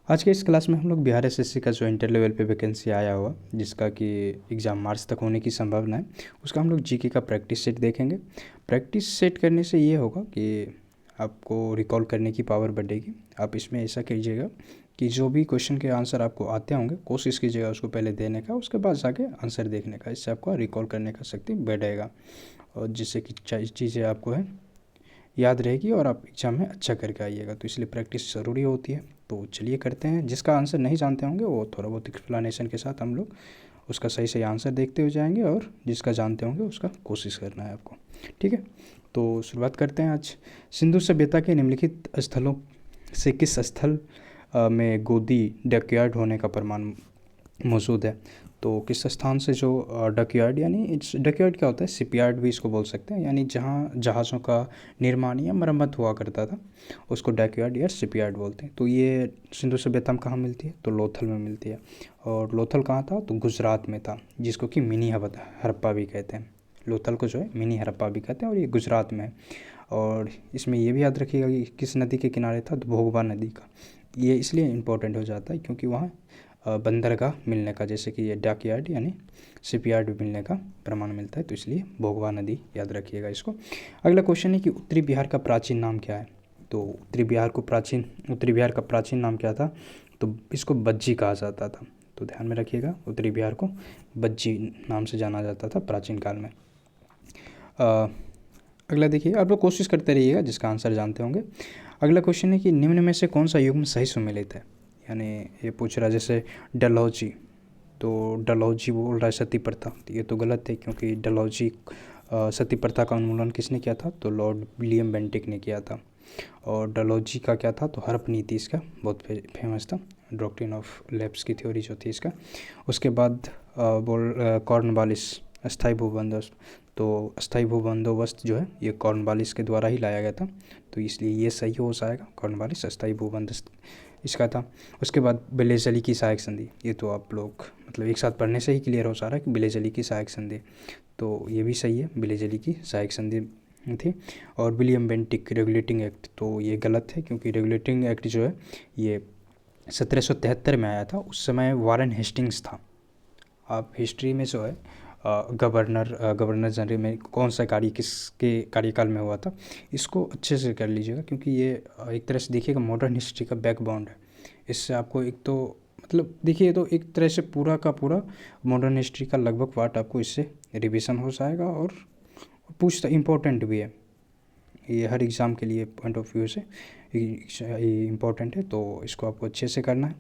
आज के इस क्लास में हम लोग बिहार एसएससी का जो इंटर लेवल पे वैकेंसी आया हुआ जिसका कि एग्ज़ाम मार्च तक होने की संभावना है, उसका हम लोग जीके का प्रैक्टिस सेट देखेंगे। प्रैक्टिस सेट करने से ये होगा कि आपको रिकॉल करने की पावर बढ़ेगी। आप इसमें ऐसा कीजिएगा कि जो भी क्वेश्चन के आंसर आपको आते होंगे कोशिश कीजिएगा उसको पहले देने का, उसके बाद जाके आंसर देखने का। इससे आपका रिकॉल करने का शक्ति बढ़ेगा और जिससे कि चीज़ें आपको है याद रहेगी और आप एग्ज़ाम में अच्छा करके आइएगा। तो इसलिए प्रैक्टिस ज़रूरी होती है। तो चलिए करते हैं। जिसका आंसर नहीं जानते होंगे वो थोड़ा बहुत एक्सप्लेनेशन के साथ हम लोग उसका सही सही आंसर देखते हुए जाएंगे और जिसका जानते होंगे उसका कोशिश करना है आपको। ठीक है, तो शुरुआत करते हैं। आज सिंधु सभ्यता के निम्नलिखित स्थलों से किस स्थल में गोदी डकयार्ड होने का प्रमाण मौजूद है? तो किस स्थान से जो डकयार्ड यानी डकयार्ड क्या होता है, शिपयार्ड भी इसको बोल सकते हैं, यानी जहाँ जहाज़ों का निर्माण या मरम्मत हुआ करता था उसको डकयार्ड या शिपयार्ड बोलते हैं। तो ये सिंधु सभ्यता में कहाँ मिलती है? तो लोथल में मिलती है। और लोथल कहाँ था? तो गुजरात में था, जिसको कि मिनी हड़प्पा भी कहते हैं। लोथल को जो है मिनी हड़प्पा भी कहते हैं और ये गुजरात में है। और इसमें ये भी याद रखिएगा कि किस नदी के किनारे था? तो भोगवा नदी का। ये इसलिए इम्पोर्टेंट हो जाता है क्योंकि वहाँ बंदरगाह मिलने का, जैसे कि ये डकयार्ड यानी शिपयार्ड मिलने का प्रमाण मिलता है, तो इसलिए भोगवा नदी याद रखिएगा इसको। अगला क्वेश्चन है कि उत्तरी बिहार का प्राचीन नाम क्या है? तो उत्तरी बिहार का प्राचीन नाम क्या था? तो इसको बज्जी कहा जाता था। तो ध्यान में रखिएगा, उत्तरी बिहार को बज्जी नाम से जाना जाता था प्राचीन काल में। अगला देखिए, आप लोग कोशिश करते रहिएगा जिसका आंसर जानते होंगे। अगला क्वेश्चन है कि निम्न में से कौन सा युग्म सही सुमेलित है? यानी ये पूछ रहा है जैसे डलहौजी, तो डलहौजी बोल रहा है सती प्रथा, तो ये तो गलत है क्योंकि डलहौजी सती प्रथा का उन्मूलन किसने किया था? तो लॉर्ड विलियम बेंटिक ने किया था। और डलहौजी का क्या था? तो हड़प नीति इसका बहुत फेमस था, डॉक्ट्रिन ऑफ लैप्स की थ्योरी जो थी इसका। उसके बाद कॉर्नवालिस अस्थाई भूबंदोबस्त, तो अस्थाई भूबंदोबस्त जो है ये कॉर्नवालिस के द्वारा ही लाया गया था, तो इसलिए ये सही हो जाएगा। कॉर्नवालिस अस्थाई भूबंदोबस्त इसका था। उसके बाद बिलेजली की सहायक संधि, ये तो आप लोग मतलब एक साथ पढ़ने से ही क्लियर हो जा रहा है कि बिलेजली की सहायक संधि, तो ये भी सही है, बिलेजली की सहायक संधि थी। और विलियम बेंटिक रेगुलेटिंग एक्ट, तो ये गलत है क्योंकि रेगुलेटिंग एक्ट जो है ये 1773 में आया था। उस समय वारेन हेस्टिंग्स था। आप हिस्ट्री में जो है गवर्नर जनरल में कौन सा कार्य किसके कार्यकाल में हुआ था, इसको अच्छे से कर लीजिएगा क्योंकि ये एक तरह से देखिएगा मॉडर्न हिस्ट्री का बैकबोन है। इससे आपको एक तो मतलब देखिए तो एक तरह से पूरा का पूरा मॉडर्न हिस्ट्री का लगभग पार्ट आपको इससे रिवीजन हो जाएगा और पूछता इम्पोर्टेंट भी है। ये हर एग्ज़ाम के लिए पॉइंट ऑफ व्यू से इम्पोर्टेंट है, तो इसको आपको अच्छे से करना है।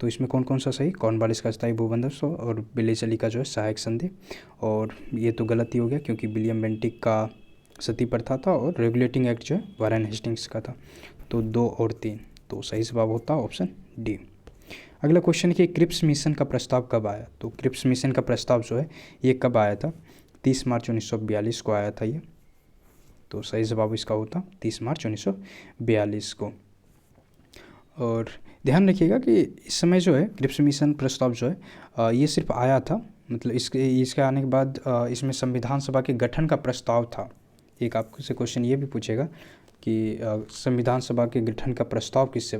तो इसमें कौन कौन सा सही? कॉर्नवालिस का अस्थायी भूबंदोबस्त और बिलेजली का जो है सहायक संधि। और ये तो गलत ही हो गया क्योंकि विलियम बेंटिक का सती प्रथा था और रेगुलेटिंग एक्ट जो है वारेन हेस्टिंग्स का था। तो 2 और 3, तो सही जवाब होता ऑप्शन डी। अगला क्वेश्चन है कि क्रिप्स मिशन का प्रस्ताव कब आया? तो क्रिप्स मिशन का प्रस्ताव जो है ये कब आया था? 30 मार्च 1942 को आया था ये, तो सही जवाब इसका होता 30 मार्च 1942 को। और ध्यान रखिएगा कि इस समय जो है क्रिप्स मिशन प्रस्ताव जो है ये सिर्फ आया था, मतलब इसके आने के बाद इसमें संविधान सभा के गठन का प्रस्ताव था। एक आपसे क्वेश्चन ये भी पूछेगा कि संविधान सभा के गठन का प्रस्ताव किस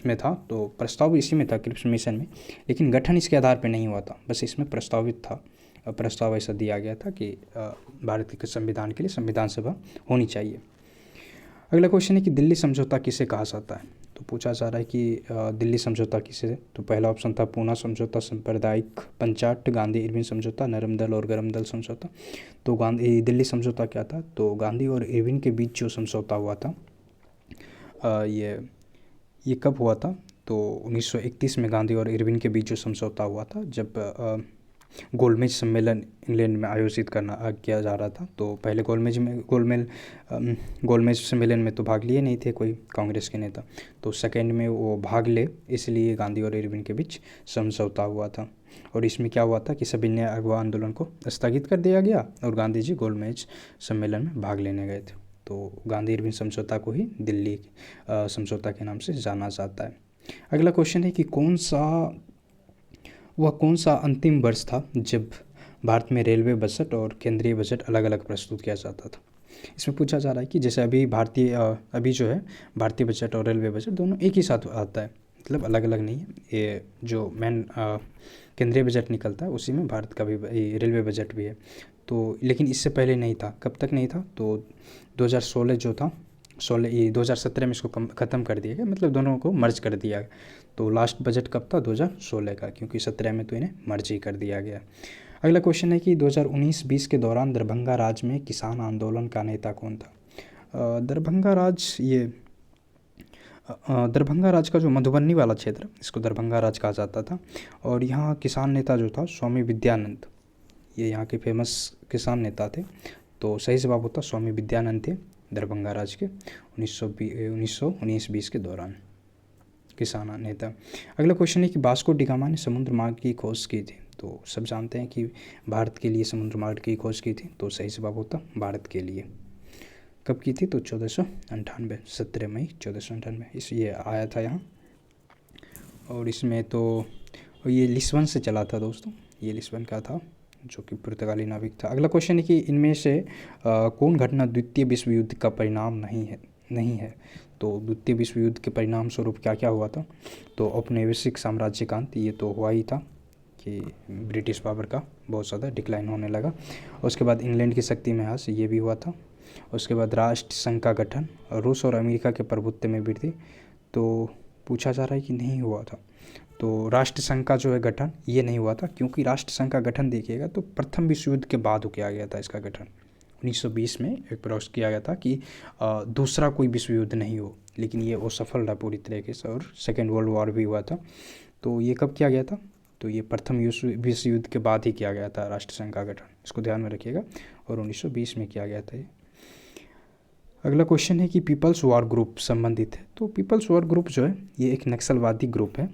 में था? तो प्रस्ताव इसी में था क्रिप्स मिशन में, लेकिन गठन इसके आधार पर नहीं हुआ था, बस इसमें प्रस्तावित था। प्रस्ताव ऐसा दिया गया था कि भारत के संविधान के लिए संविधान सभा होनी चाहिए। अगला क्वेश्चन है कि दिल्ली समझौता किसे कहा जाता है? तो पूछा जा रहा है कि दिल्ली समझौता किसे? तो पहला ऑप्शन था पूना समझौता, सांप्रदायिक पंचाट, गांधी इरविन समझौता, नरम दल और गरम दल समझौता। तो दिल्ली समझौता क्या था? तो गांधी और इरविन के बीच जो समझौता हुआ था ये कब हुआ था? तो 1931 में गांधी और इरविन के बीच जो समझौता हुआ था, जब गोलमेज सम्मेलन इंग्लैंड में आयोजित किया जा रहा था। तो पहले गोलमेज सम्मेलन में तो भाग लिए नहीं थे कोई कांग्रेस के नेता, तो सेकेंड में वो भाग ले, इसलिए गांधी और इरविन के बीच समझौता हुआ था। और इसमें क्या हुआ था कि सविनय अगवा आंदोलन को स्थगित कर दिया गया और गांधी जी गोलमेज सम्मेलन में भाग लेने गए थे। तो गांधी इरविन समझौता को ही दिल्ली समझौता के नाम से जाना जाता है। अगला क्वेश्चन है कि कौन सा अंतिम वर्ष था जब भारत में रेलवे बजट और केंद्रीय बजट अलग अलग प्रस्तुत किया जाता था? इसमें पूछा जा रहा है कि जैसे अभी जो है भारतीय बजट और रेलवे बजट दोनों एक ही साथ आता है, मतलब अलग अलग नहीं है, ये जो मेन केंद्रीय बजट निकलता है उसी में भारत का भी रेलवे बजट भी है। तो लेकिन इससे पहले नहीं था, कब तक नहीं था, तो 2016 जो था, 2017 में इसको ख़त्म कर दिया गया, मतलब दोनों को मर्ज कर दिया गया। तो लास्ट बजट कब था, 2016 का, क्योंकि 17 में तो इन्हें मर्ज ही कर दिया गया। अगला क्वेश्चन है कि 2019-20 के दौरान दरभंगा राज में किसान आंदोलन का नेता कौन था। दरभंगा राज का जो मधुबनी वाला क्षेत्र, इसको दरभंगा राज कहा जाता था, और यहाँ किसान नेता जो था स्वामी विद्यानंद, ये यहाँ के फेमस किसान नेता थे। तो सही जवाब होता स्वामी विद्यानंद थे दरभंगा राज के 1919-20 के दौरान किसान नेता। अगला क्वेश्चन है कि वास्को डी गामा ने समुद्र मार्ग की खोज की थी। तो सब जानते हैं कि भारत के लिए समुद्र मार्ग की खोज की थी, तो सही जवाब होता भारत के लिए। कब की थी, तो 1498, 17 मई 1498 इस ये आया था यहाँ। और इसमें तो ये लिस्बन से चला था दोस्तों, ये लिस्बन का था, जो कि पुर्तगाली नाविक था। अगला क्वेश्चन है कि इनमें से कौन घटना द्वितीय विश्व युद्ध का परिणाम नहीं है। तो द्वितीय विश्व युद्ध के परिणाम स्वरूप क्या क्या हुआ था, तो औपनिवेशिक साम्राज्य का अंत, ये तो हुआ ही था कि ब्रिटिश पावर का बहुत ज़्यादा डिक्लाइन होने लगा। उसके बाद इंग्लैंड की शक्ति में ह्रास, ये भी हुआ था। उसके बाद राष्ट्र संघ का गठन, रूस और अमेरिका के प्रभुत्व में वृद्धि, तो पूछा जा रहा है कि नहीं हुआ था। तो राष्ट्र संघ का जो है गठन, ये नहीं हुआ था, क्योंकि राष्ट्र संघ का गठन देखिएगा तो प्रथम विश्व युद्ध के बाद हो किया गया था इसका गठन। 1920 में एक प्रयास किया गया था कि दूसरा कोई विश्व युद्ध नहीं हो, लेकिन ये असफल रहा पूरी तरीके से, और सेकेंड वर्ल्ड वॉर भी हुआ था। तो ये कब किया गया था, तो ये प्रथम विश्व युद्ध के बाद ही किया गया था राष्ट्र संघ का गठन, इसको ध्यान में रखिएगा, और 1920 में किया गया था ये। अगला क्वेश्चन है कि पीपल्स वॉर ग्रुप संबंधित है। तो पीपल्स वॉर ग्रुप जो है ये एक नक्सलवादी ग्रुप है,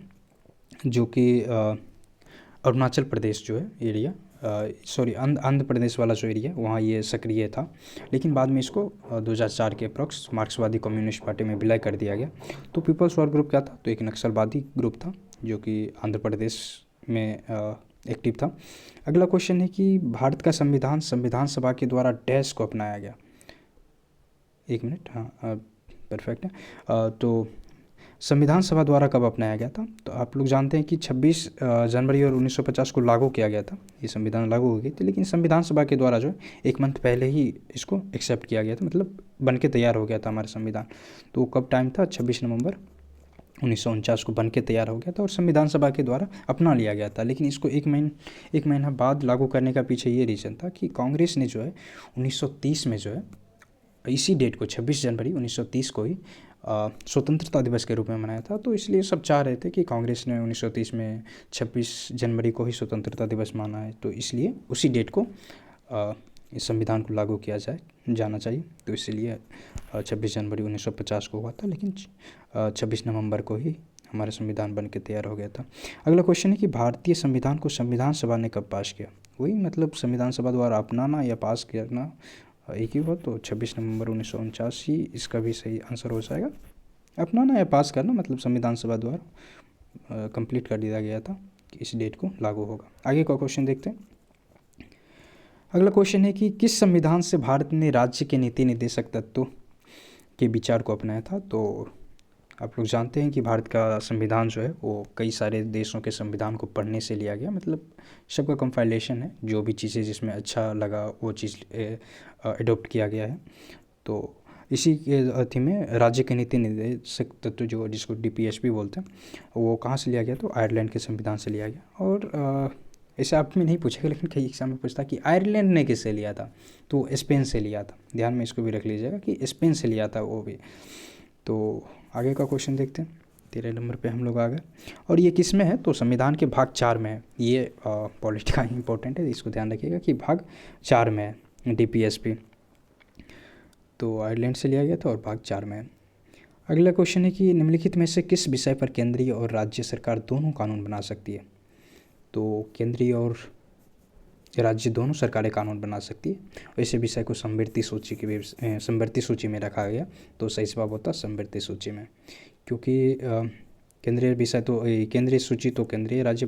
जो कि अरुणाचल प्रदेश जो है एरिया, आंध्र प्रदेश वाला जो एरिया वहाँ ये सक्रिय था, लेकिन बाद में इसको 2004 के अप्रॉक्स मार्क्सवादी कम्युनिस्ट पार्टी में विलय कर दिया गया। तो पीपल्स वॉर ग्रुप क्या था, तो एक नक्सलवादी ग्रुप था जो कि आंध्र प्रदेश में एक्टिव था। अगला क्वेश्चन है कि भारत का संविधान सभा के द्वारा डैश को अपनाया गया। एक मिनट, हाँ परफेक्ट है। तो संविधान सभा द्वारा कब अपनाया गया था, तो आप लोग जानते हैं कि 26 जनवरी और 1950 को लागू किया गया था, ये संविधान लागू हो गई थी, लेकिन संविधान सभा के द्वारा जो है एक मंथ पहले ही इसको एक्सेप्ट किया गया था, मतलब बन के तैयार हो गया था हमारा संविधान। तो कब टाइम था, 26 नवंबर 1949 को बन के तैयार हो गया था और संविधान सभा के द्वारा अपना लिया गया था। लेकिन इसको एक महीना बाद लागू करने का पीछे ये रीज़न था कि कांग्रेस ने जो है 1930 में जो है इसी डेट को 26 जनवरी 1930 को ही स्वतंत्रता दिवस के रूप में मनाया था। तो इसलिए सब चाह रहे थे कि कांग्रेस ने 1930 में 26 जनवरी को ही स्वतंत्रता दिवस माना है, तो इसलिए उसी डेट को इस संविधान को लागू किया जाना चाहिए। तो इसलिए 26 जनवरी 1950 को हुआ था, लेकिन 26 नवंबर को ही हमारा संविधान बन के तैयार हो गया था। अगला क्वेश्चन है कि भारतीय संविधान को संविधान सभा ने कब पास किया। वही मतलब संविधान सभा द्वारा अपनाना या पास करना एक ही हो, तो 26 नवंबर 1949 ही इसका भी सही आंसर हो जाएगा। अपनाना या पास करना मतलब संविधान सभा द्वारा कंप्लीट कर दिया गया था कि इस डेट को लागू होगा। आगे का क्वेश्चन देखते हैं। अगला क्वेश्चन है कि किस संविधान से भारत ने राज्य के नीति निर्देशक तत्वों के विचार को अपनाया था। तो आप लोग जानते हैं कि भारत का संविधान जो है वो कई सारे देशों के संविधान को पढ़ने से लिया गया, मतलब सबका कंपाइलेशन है, जो भी चीज़ें जिसमें अच्छा लगा वो चीज़ एडोप्ट किया गया है। तो इसी के अथी में राज्य के नीति निर्देशक तत्व जो जिसको DPS भी बोलते हैं, वो कहाँ से लिया गया, तो आयरलैंड के संविधान से लिया गया। और ऐसे आप में नहीं पूछेगा, लेकिन कई एग्जाम में पूछता कि आयरलैंड ने किससे लिया था, तो स्पेन से लिया था। ध्यान में इसको भी रख लीजिएगा कि स्पेन से लिया था वो भी। तो आगे का क्वेश्चन देखते हैं। 13 नंबर पे हम लोग आ गए, और ये किस में है, तो संविधान के भाग 4 में है। ये पॉलिटी का इंपॉर्टेंट है, इसको ध्यान रखिएगा कि भाग 4 में है DPSP। तो आयरलैंड से लिया गया था और भाग 4 में है। अगला क्वेश्चन है कि निम्नलिखित में से किस विषय पर केंद्रीय और राज्य सरकार दोनों कानून बना सकती है। तो केंद्रीय और राज्य दोनों सरकारें कानून बना सकती है। वैसे विषय को समवर्ती सूची में रखा गया, तो सही जवाब होता समवर्ती सूची में, क्योंकि केंद्रीय विषय तो केंद्रीय सूची तो केंद्रीय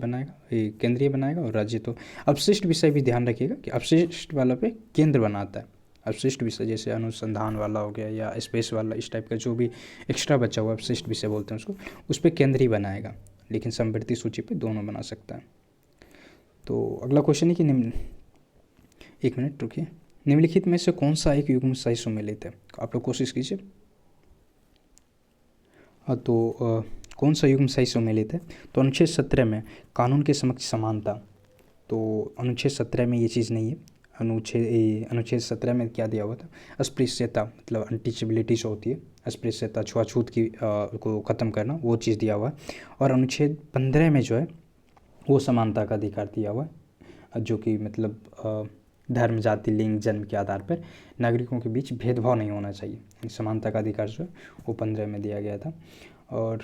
बनाएगा और राज्य तो। अपशिष्ट विषय भी ध्यान रखिएगा कि अपशिष्ट वाला पे केंद्र बनाता है, अपशिष्ट विषय जैसे अनुसंधान वाला हो गया या स्पेस वाला, इस टाइप का जो भी एक्स्ट्रा बचा हुआ अपशिष्ट विषय बोलते हैं उसको, उस पर केंद्र ही बनाएगा, लेकिन समवर्ती सूची पे दोनों बना सकता है। तो अगला क्वेश्चन है कि एक मिनट रुकिए, निम्नलिखित में से कौन सा एक युग्म सही सुमेलित है? आप लोग कोशिश कीजिए। हाँ, तो कौन सा युग्म सही सुमेलित है? तो अनुच्छेद 17 में कानून के समक्ष समानता, तो अनुच्छेद 17 में ये चीज़ नहीं है। अनुच्छेद 17 में क्या दिया हुआ था? अस्पृश्यता, मतलब अनटीचेबिलिटी जो होती है, अस्पृश्यता, छुआछूत की को ख़त्म करना, वो चीज़ दिया हुआ है। और अनुच्छेद 15 में जो है वो समानता का अधिकार दिया हुआ है, जो कि मतलब धर्म, जाति, लिंग, जन्म के आधार पर नागरिकों के बीच भेदभाव नहीं होना चाहिए। समानता का अधिकार जो है वो 15 में दिया गया था। और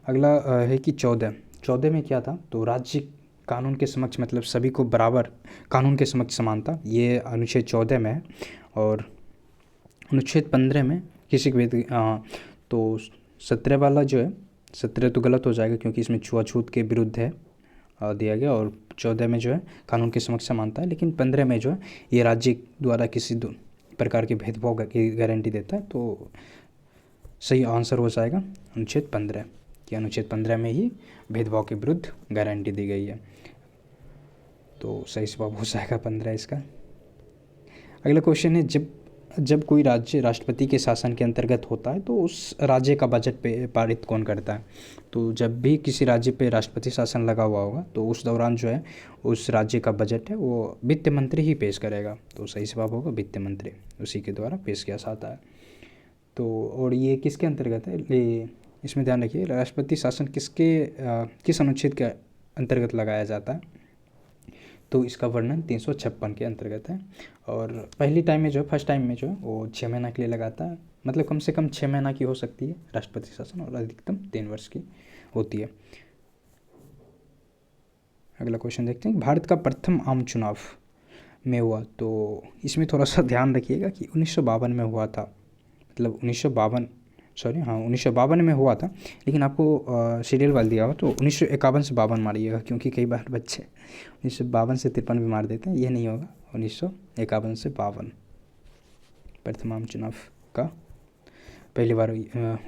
अगला है कि 14 में क्या था? तो राज्य कानून के समक्ष, मतलब सभी को बराबर कानून के समक्ष समानता, ये अनुच्छेद 14 में है। और अनुच्छेद 15 में किसी के भी तो 17 वाला जो है, 17 तो गलत हो जाएगा क्योंकि इसमें छुआछूत के विरुद्ध है दिया गया, और 14 में जो है कानून के समक्ष समानता है, लेकिन 15 में जो है ये राज्य द्वारा किसी प्रकार के भेदभाव की गारंटी देता है। तो सही आंसर हो जाएगा अनुच्छेद 15, कि अनुच्छेद 15 में ही भेदभाव के विरुद्ध गारंटी दी गई है। तो सही जवाब हो जाएगा 15 इसका। अगला क्वेश्चन है, जब कोई राज्य राष्ट्रपति के शासन के अंतर्गत होता है तो उस राज्य का बजट पे पारित कौन करता है? तो जब भी किसी राज्य पे राष्ट्रपति शासन लगा हुआ होगा तो उस दौरान जो है उस राज्य का बजट है वो वित्त मंत्री ही पेश करेगा। तो सही जवाब होगा वित्त मंत्री, उसी के द्वारा पेश किया जाता है। तो और ये किसके अंतर्गत है? इसमें ध्यान रखिए, राष्ट्रपति शासन किस अनुच्छेद के अंतर्गत लगाया जाता है? तो इसका वर्णन 356 के अंतर्गत है। और फर्स्ट टाइम में जो है वो 6 महीना के लिए लगाता है, मतलब कम से कम 6 महीना की हो सकती है राष्ट्रपति शासन, और अधिकतम 3 वर्ष की होती है। अगला क्वेश्चन देखते हैं, भारत का प्रथम आम चुनाव में हुआ, तो इसमें थोड़ा सा ध्यान रखिएगा कि 1952 में हुआ था, मतलब 1952 में हुआ था, लेकिन आपको सीरियल वाल दिया हुआ तो 1951 से 52 मारिएगा, क्योंकि कई बार बच्चे 1952 से 53 भी मार देते हैं, ये नहीं होगा। 1951 से 52 प्रथम आम चुनाव का पहली बार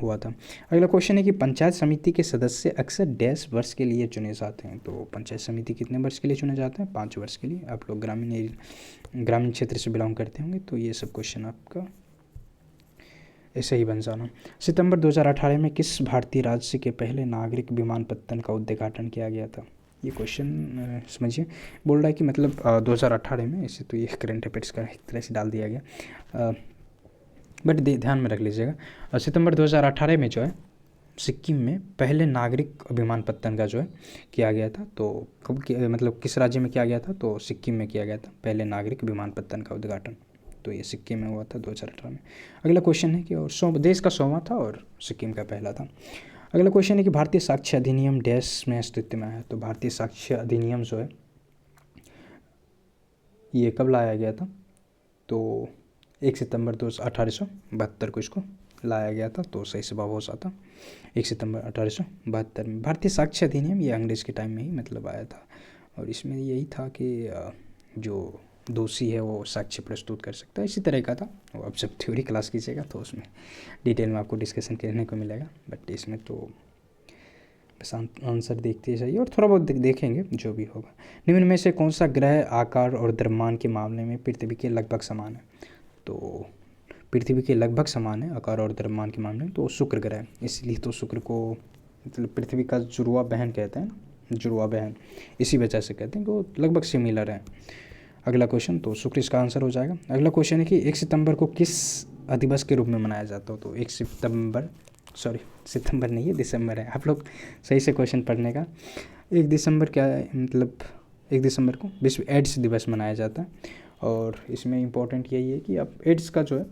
हुआ था। अगला क्वेश्चन है कि पंचायत समिति के सदस्य अक्सर डैश वर्ष के लिए चुने जाते हैं। तो पंचायत समिति कितने वर्ष के लिए चुने जाते हैं? 5 वर्ष के लिए। आप लोग ग्रामीण क्षेत्र से बिलोंग करते होंगे तो ये सब क्वेश्चन आपका ऐसे ही बन जाना। सितंबर 2018 में किस भारतीय राज्य के पहले नागरिक विमानपत्तन का उद्घाटन किया गया था? ये क्वेश्चन समझिए, बोल रहा है कि मतलब 2018 में, इसे तो ये करंट अफेयर्स का एक तरह से डाल दिया गया, बट ध्यान में रख लीजिएगा। सितंबर 2018 में जो है सिक्किम में पहले नागरिक विमानपत्तन का जो है किया गया था। तो कब मतलब किस राज्य में किया गया था? तो सिक्किम में किया गया था पहले नागरिक विमानपत्तन का उद्घाटन, तो ये सिक्किम में हुआ था 2018 में। अगला क्वेश्चन है कि और देश का 100वां था और सिक्किम का पहला था। अगला क्वेश्चन है कि भारतीय साक्ष्य अधिनियम डैश में अस्तित्व में है। तो भारतीय साक्ष्य अधिनियम जो है ये कब लाया गया था? तो 1 सितंबर 1872 को इसको लाया गया था। तो सही जवाब हो जाता 1 सितंबर 1872 में। भारतीय साक्ष्य अधिनियम ये अंग्रेज़ के टाइम में ही मतलब आया था, और इसमें यही था कि जो दोषी है वो साक्ष्य प्रस्तुत कर सकता है, इसी तरह का था। वो अब जब थ्योरी क्लास कीजिएगा तो उसमें डिटेल में आपको डिस्कशन करने को मिलेगा, बट इसमें तो बस आंसर देखते ही चाहिए और थोड़ा बहुत देखेंगे जो भी होगा। निम्न में से कौन सा ग्रह आकार और द्रव्यमान के मामले में पृथ्वी के लगभग समान है? तो पृथ्वी के लगभग समान है आकार और द्रव्यमान के मामले में, तो शुक्र ग्रह, इसलिए तो शुक्र को मतलब पृथ्वी का जुड़वा बहन कहते हैं ना, जुड़वा बहन, इसी वजह से कहते हैं कि वो लगभग सिमिलर है। अगला क्वेश्चन, तो शुक्र इसका आंसर हो जाएगा। अगला क्वेश्चन है कि 1 सितंबर को किस दिवस के रूप में मनाया जाता है? तो 1 सितंबर नहीं है, दिसंबर है। आप लोग सही से क्वेश्चन पढ़ने का। 1 दिसंबर क्या है? मतलब 1 दिसंबर को विश्व एड्स दिवस मनाया जाता है, और इसमें इम्पोर्टेंट यही है कि आप एड्स का जो है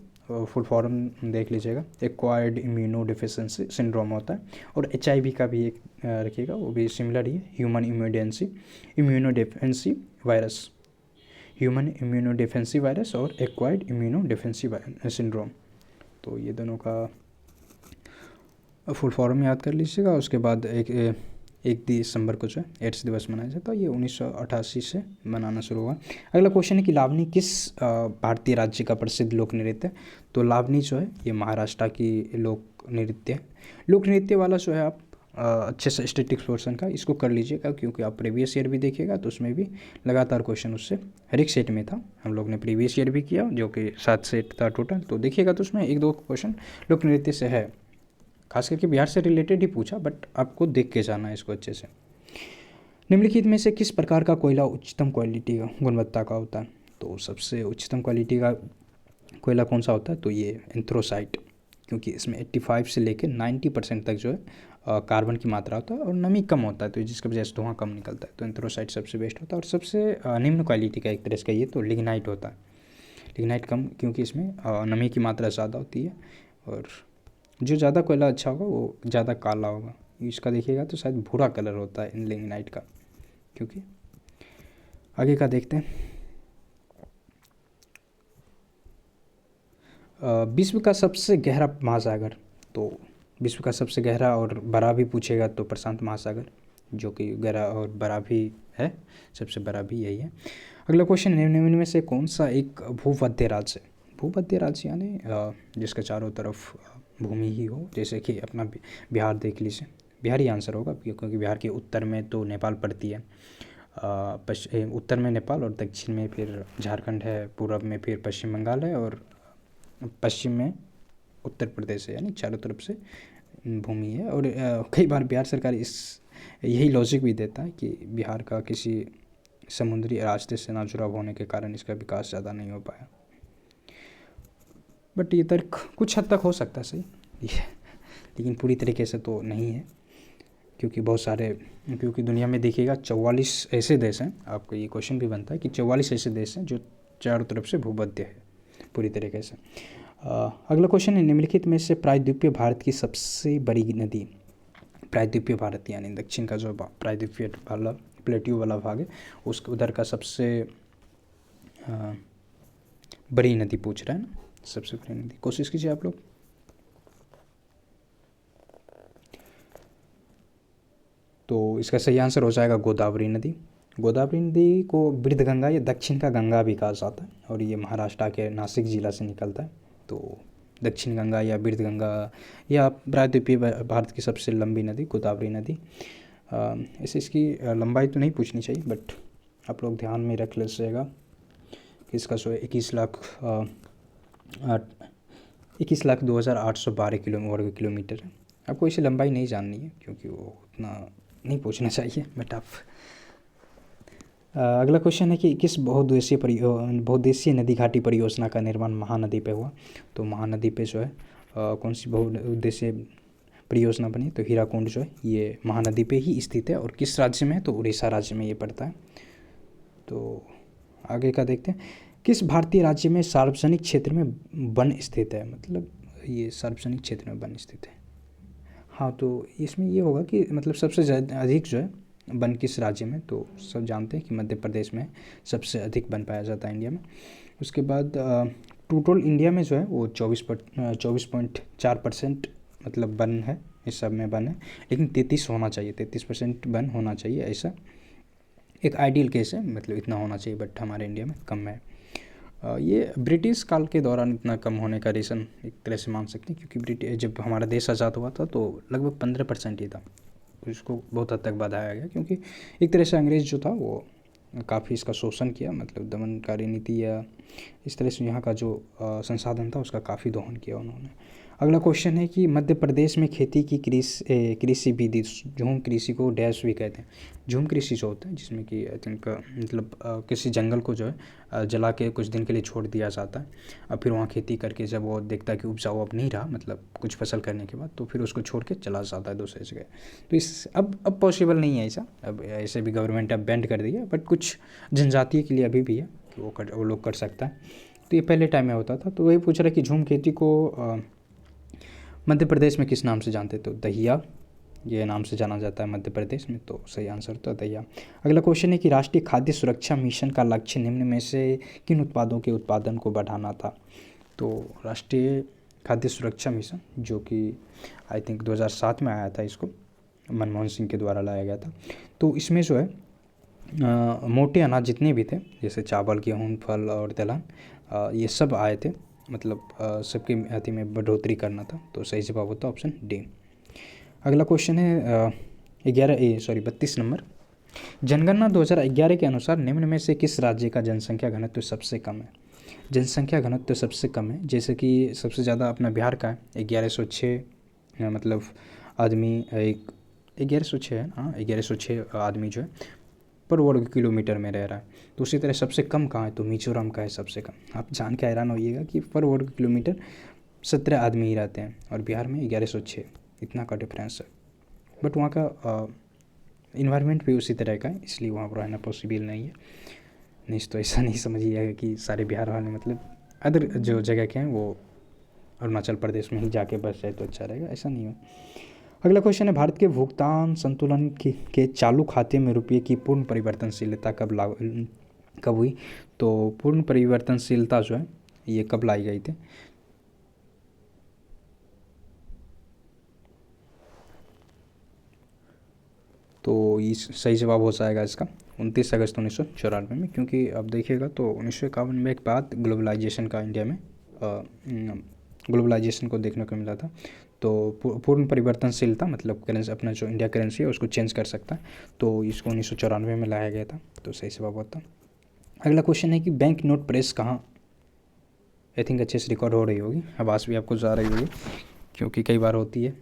फुल फॉर्म देख लीजिएगा। एक्वायर्ड इम्यूनो डिफिशिएंसी सिंड्रोम होता है, और HIV का भी एक रखिएगा, वो भी सिमिलर ही है, human immuno deficiency virus, human immuno deficiency virus और एक्वायर्ड इम्यूनो डिफिशिएंसी सिंड्रोम। तो ये दोनों का फुल फॉर्म याद कर लीजिएगा। उसके बाद एक 1 दिसंबर को जो है एड्स दिवस मनाया जाता है। ये 1988 से मनाना शुरू हुआ। अगला क्वेश्चन है कि लावनी किस भारतीय राज्य का प्रसिद्ध लोक नृत्य है। तो लावनी जो है ये महाराष्ट्र की लोक नृत्य है। लोक नृत्य वाला जो है आप अच्छे से स्टैटिक्स पोर्शन का इसको कर लीजिएगा, क्योंकि आप प्रीवियस ईयर भी देखिएगा तो उसमें भी लगातार क्वेश्चन उससे हर एक सेट में था। हम लोग ने प्रीवियस ईयर भी किया जो कि 7 सेट था टोटल, तो देखिएगा तो उसमें 1-2 क्वेश्चन लोक नृत्य से है, खास करके बिहार से रिलेटेड ही पूछा, बट आपको देख के जाना है इसको अच्छे से। निम्नलिखित में से किस प्रकार का कोयला उच्चतम क्वालिटी का गुणवत्ता का होता है। तो सबसे उच्चतम क्वालिटी का कोयला कौन सा होता है, तो ये एंथ्रोसाइट, क्योंकि इसमें 85 से लेकर 90% तक जो है कार्बन की मात्रा होता है और नमी कम होता है, तो जिसकी वजह से धुआं कम निकलता है। तो एंथ्रोसाइट सबसे बेस्ट होता है। और सबसे निम्न क्वालिटी का एक तरह से कहिए तो लिग्नाइट होता है। लिग्नाइट कम, क्योंकि इसमें नमी की मात्रा ज़्यादा होती है, और जो ज़्यादा कोयला अच्छा होगा वो ज़्यादा काला होगा। इसका देखिएगा तो शायद भूरा कलर होता है इन लिग्नाइट का। क्योंकि आगे का देखते हैं। विश्व का सबसे गहरा महासागर। तो विश्व का सबसे गहरा और बड़ा भी पूछेगा तो प्रशांत महासागर, जो कि गहरा और बड़ा भी है, सबसे बड़ा भी यही है। अगला क्वेश्चन, निम्न में से कौन सा एक भूमध्य राज्य है। भूमध्य राज्य यानी जिसके चारों तरफ भूमि ही हो, जैसे कि अपना बिहार देख लीजिए। बिहार ही आंसर होगा, क्योंकि बिहार के उत्तर में तो नेपाल पड़ती है, उत्तर में नेपाल और दक्षिण में फिर झारखंड है, पूर्व में फिर पश्चिम बंगाल है और पश्चिम में उत्तर प्रदेश है, यानी चारों तरफ से भूमि है। और कई बार बिहार सरकार यही लॉजिक भी देता है कि बिहार का किसी समुद्री रास्ते से ना जुड़ाव होने के कारण इसका विकास ज़्यादा नहीं हो पाया। बट ये तर्क कुछ हद तक हो सकता है सही, लेकिन पूरी तरीके से तो नहीं है, क्योंकि बहुत सारे, क्योंकि दुनिया में देखिएगा 44 ऐसे देश हैं, आपको ये क्वेश्चन भी बनता है कि 44 ऐसे देश हैं जो चारों तरफ से भूमध्य है पूरी तरीके से। अगला क्वेश्चन है, निम्नलिखित में से प्रायद्वीपीय भारत की सबसे बड़ी नदी। प्रायद्वीपीय भारत यानी दक्षिण का जो प्रायद्वीपीय वाला प्लेट्यू वाला भाग है, उसके उधर का सबसे बड़ी नदी पूछ रहा है ना, सबसे बड़ी नदी। कोशिश कीजिए आप लोग। तो इसका सही आंसर हो जाएगा गोदावरी नदी। गोदावरी नदी को बिर्धगंगा या दक्षिण का गंगा भी कहा जाता है, और ये महाराष्ट्र के नासिक जिला से निकलता है। तो दक्षिण गंगा या बिर्धगंगा या प्रायद्वीपीय भारत की सबसे लंबी नदी गोदावरी नदी। ऐसे इसकी लंबाई तो नहीं पूछनी चाहिए, बट आप लोग ध्यान में रख लीजिएगा कि इसका जो है 21,02,812 वर्ग किलोमीटर है। आपको इसे लंबाई नहीं जाननी है, क्योंकि वो उतना नहीं पूछना चाहिए, बट आप अगला क्वेश्चन है कि किस बहुउद्देशीय नदी घाटी परियोजना का निर्माण महानदी पे हुआ। तो महानदी पे जो है कौन सी बहुउद्देशीय परियोजना बनी, तो हीराकुंड जो है ये महानदी पे ही स्थित है, और किस राज्य में है, तो उड़ीसा राज्य में ये पड़ता है। तो आगे का देखते हैं, किस भारतीय राज्य में सार्वजनिक क्षेत्र में वन स्थित है। मतलब ये सार्वजनिक क्षेत्र में वन स्थित है। हाँ, तो इसमें ये होगा कि मतलब सबसे अधिक जो है वन किस राज्य में, तो सब जानते हैं कि मध्य प्रदेश में सबसे अधिक वन पाया जाता है इंडिया में। उसके बाद टोटल इंडिया में जो है वो 24.4% मतलब वन है, इस सब में वन है, लेकिन 33 होना चाहिए, 33% वन होना चाहिए, ऐसा एक आइडियल केस है, मतलब इतना होना चाहिए, बट हमारे इंडिया में कम है। ये ब्रिटिश काल के दौरान इतना कम होने का रीज़न एक तरह से मान सकते हैं, क्योंकि ब्रिटिश जब हमारा देश आज़ाद हुआ था तो लगभग 15% ही था, उसको बहुत हद तक बढ़ाया गया, क्योंकि एक तरह से अंग्रेज़ जो था वो काफ़ी इसका शोषण किया, मतलब दमनकारी नीति या इस तरह से यहाँ का जो संसाधन था उसका काफ़ी दोहन किया उन्होंने। अगला क्वेश्चन है कि मध्य प्रदेश में खेती की कृषि विधि, झूम कृषि को डैश भी कहते हैं। झूम कृषि जो होता है जिसमें कि आई थिंक मतलब किसी जंगल को जो है जला के कुछ दिन के लिए छोड़ दिया जाता है, और फिर वहाँ खेती करके जब वो देखता है कि उपजाऊ अब नहीं रहा, मतलब कुछ फसल करने के बाद, तो फिर उसको छोड़ के चला जाता है दूसरे जगह। तो इस अब पॉसिबल नहीं है ऐसा, अब ऐसे भी गवर्नमेंट अब बैंड कर दिया, बट कुछ जनजातीय के लिए अभी भी है कि वो लोग कर सकता है। तो ये पहले टाइम में होता था। तो वही पूछ रहा है कि झूम खेती को मध्य प्रदेश में किस नाम से जानते, तो दहिया ये नाम से जाना जाता है मध्य प्रदेश में, तो सही आंसर तो दहिया। अगला क्वेश्चन है कि राष्ट्रीय खाद्य सुरक्षा मिशन का लक्ष्य निम्न में से किन उत्पादों के उत्पादन को बढ़ाना था। तो राष्ट्रीय खाद्य सुरक्षा मिशन जो कि आई थिंक 2007 में आया था, इसको मनमोहन सिंह के द्वारा लाया गया था। तो इसमें जो है मोटे अनाज जितने भी थे, जैसे चावल, गेहूँ, फल और दलहन, ये सब आए थे, मतलब सबके अति में बढ़ोतरी करना था। तो सही जवाब होता है ऑप्शन डी। अगला क्वेश्चन है 32 नंबर। जनगणना 2011 के अनुसार निम्न में से किस राज्य का जनसंख्या घनत्व सबसे कम है? जनसंख्या घनत्व सबसे कम है, जैसे कि सबसे ज़्यादा अपना बिहार का है 1106, मतलब आदमी 1106 है, हाँ 1106 आदमी जो है पर वर्ग किलोमीटर में रह रहा है। तो उसी तरह सबसे कम कहाँ है? तो मिजोरम का है सबसे कम। आप जान के हैरान होइएगा कि पर वर्ग किलोमीटर 17 आदमी ही रहते हैं और बिहार में 1106, इतना का डिफरेंस है। बट वहाँ का इन्वायरमेंट भी उसी तरह का है, इसलिए वहाँ पर रहना पॉसिबल नहीं है। नहीं तो ऐसा नहीं समझिएगा कि सारे बिहार वाले मतलब अदर जो जगह के हैं वो अरुणाचल प्रदेश में ही जाके बस जाए तो अच्छा रहेगा, ऐसा नहीं हो। अगला क्वेश्चन है भारत के भुगतान संतुलन के चालू खाते में रुपये की पूर्ण परिवर्तनशीलता कब हुई? तो पूर्ण परिवर्तनशीलता जो है ये कब लाई गई थी? तो इस सही जवाब हो जाएगा इसका 29 अगस्त 1994 में, क्योंकि अब देखिएगा तो 1951 में एक बाद ग्लोबलाइजेशन का इंडिया में ग्लोबलाइजेशन को देखने को मिला था। तो पूर्ण परिवर्तनशीलता मतलब करेंसी, अपना जो इंडिया करेंसी है उसको चेंज कर सकता है, तो इसको 1994 में लाया गया था। तो सही जवाब होता। अगला क्वेश्चन है कि बैंक नोट प्रेस कहाँ, आई थिंक अच्छे से रिकॉर्ड हो रही होगी, आवाज़ भी आपको जा रही होगी क्योंकि कई बार होती है।